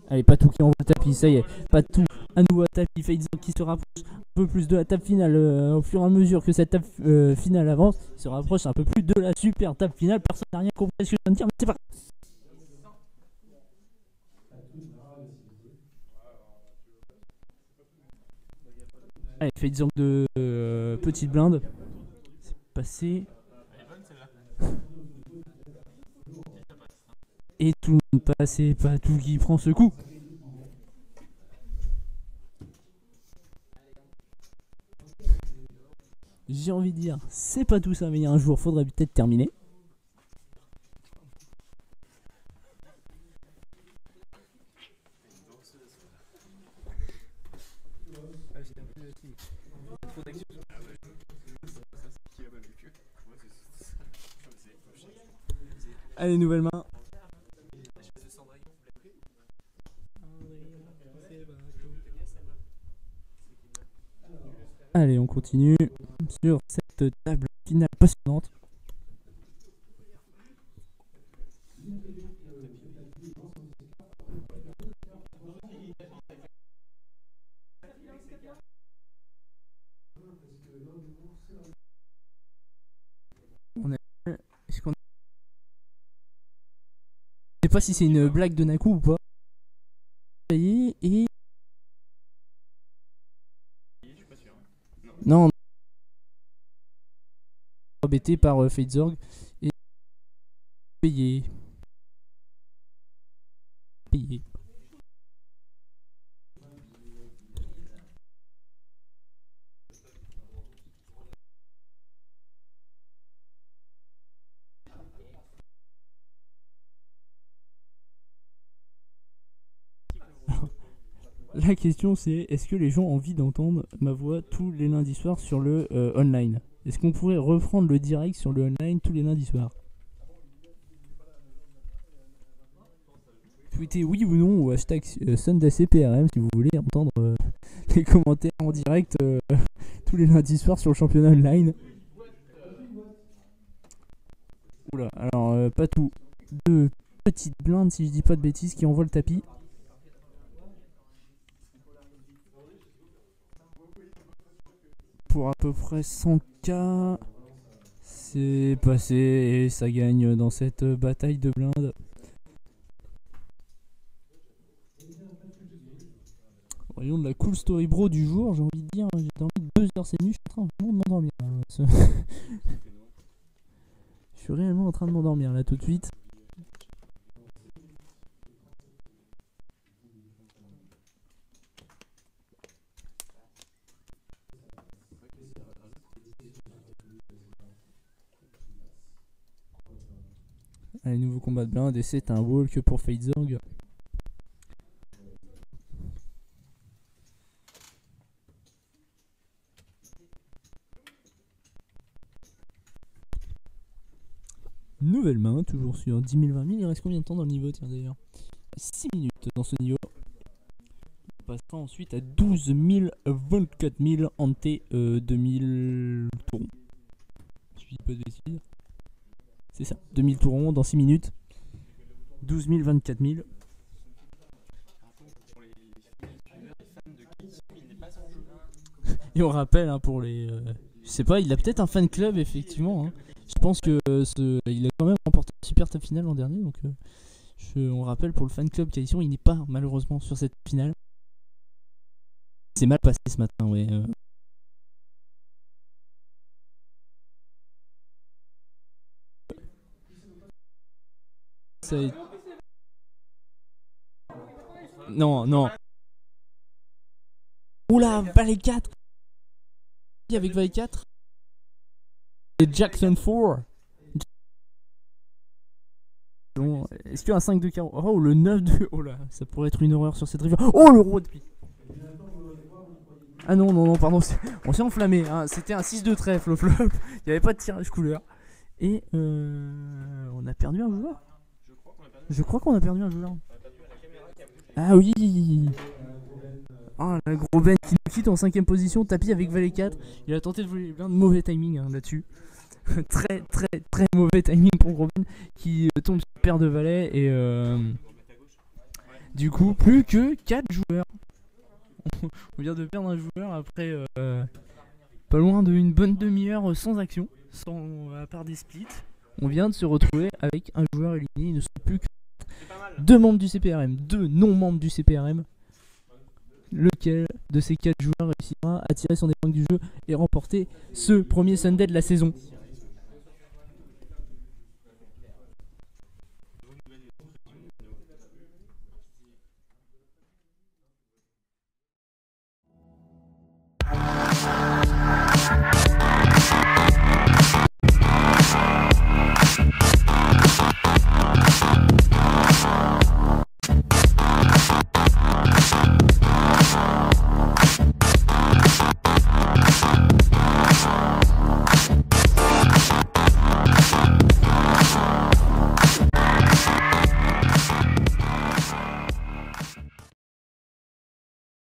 Allez, Patou qui envoie le tapis, ça y est. Patou à nouveau à tapis. Fadezorg qui se rapproche un peu plus de la table finale au fur et à mesure que cette table finale avance. Il se rapproche un peu plus de la super table finale. Personne n'a rien compris à ce que je viens de dire, mais c'est pas grave. Allez, Fadezorg de petite blinde. C'est passé. Et tout le monde passe et Patou qui prend ce coup. J'ai envie de dire, c'est pas tout ça, mais il y a un jour, faudrait peut-être terminer. Allez, nouvelle main. Allez, on continue sur cette table finale passionnante. On a... Est-ce qu'on... Je sais pas si c'est une blague de Naku ou pas. Et... Non. Embêté par Fadezorg et payé. La question c'est, est-ce que les gens ont envie d'entendre ma voix tous les lundis soirs sur le online? Est-ce qu'on pourrait reprendre le direct sur le online tous les lundis soirs? Tweetez oui ou non au hashtag SundayCPRM si vous voulez entendre les commentaires en direct tous les lundis soirs sur le championnat online. Oula, alors Patou, 2 petites blindes si je dis pas de bêtises qui envoient le tapis. Pour à peu près 100k, c'est passé et ça gagne dans cette bataille de blindes. Voyons de la cool story bro du jour, j'ai envie de dire, j'ai dormi 2 heures cette nuit, je suis en train vraiment de m'endormir. Je suis réellement en train de m'endormir là tout de suite. Allez, nouveau combat de blinde et c'est un walk pour Fadezorg. nouvelle main, toujours sur 10 000, 20 000. Il reste combien de temps dans le niveau, tiens d'ailleurs? 6 minutes dans ce niveau. On passera ensuite à 12 000, 24 000 ante 2000 tourons. Je dis pas de bêtises. C'est ça, 2000 tourons dans 6 minutes. 12 000, 24 000. Et on rappelle hein, pour les... je sais pas, il a peut-être un fan club effectivement. Hein. Je pense que il a quand même remporté une super top finale l'an dernier. Donc on rappelle pour le fan club qualification, il n'est pas malheureusement sur cette finale. C'est mal passé ce matin, ouais. Ça... Non, non. Oula, Valet 4 avec Valet 4 et Jackson 4. Bon, est-ce qu'il y a un 5 de carreau? Oh, le 9 de... Oh là, ça pourrait être une horreur sur cette rivière. Oh, le roi de pique. Ah non, non, non, pardon, on s'est enflammé. Hein. C'était un 6 de trèfle au flop. Il n'y avait pas de tirage couleur. Et on a perdu un joueur. Je crois qu'on a perdu un joueur. Ah oui. Ah, le gros Ben qui nous quitte en 5ème position. Tapis avec Valet 4. Il a tenté de voler plein de mauvais timing hein, là-dessus. Très très très mauvais timing pour gros Ben qui tombe sur paire de valets. Et du coup, plus que 4 joueurs. On vient de perdre un joueur après pas loin d'une bonne demi-heure sans action, à part des splits. On vient de se retrouver avec un joueur éliminé. Il ne sont plus que 2 membres du CPRM, 2 non-membres du CPRM. Lequel de ces 4 joueurs réussira à tirer son épingle du jeu et remporter ce premier Sunday de la saison?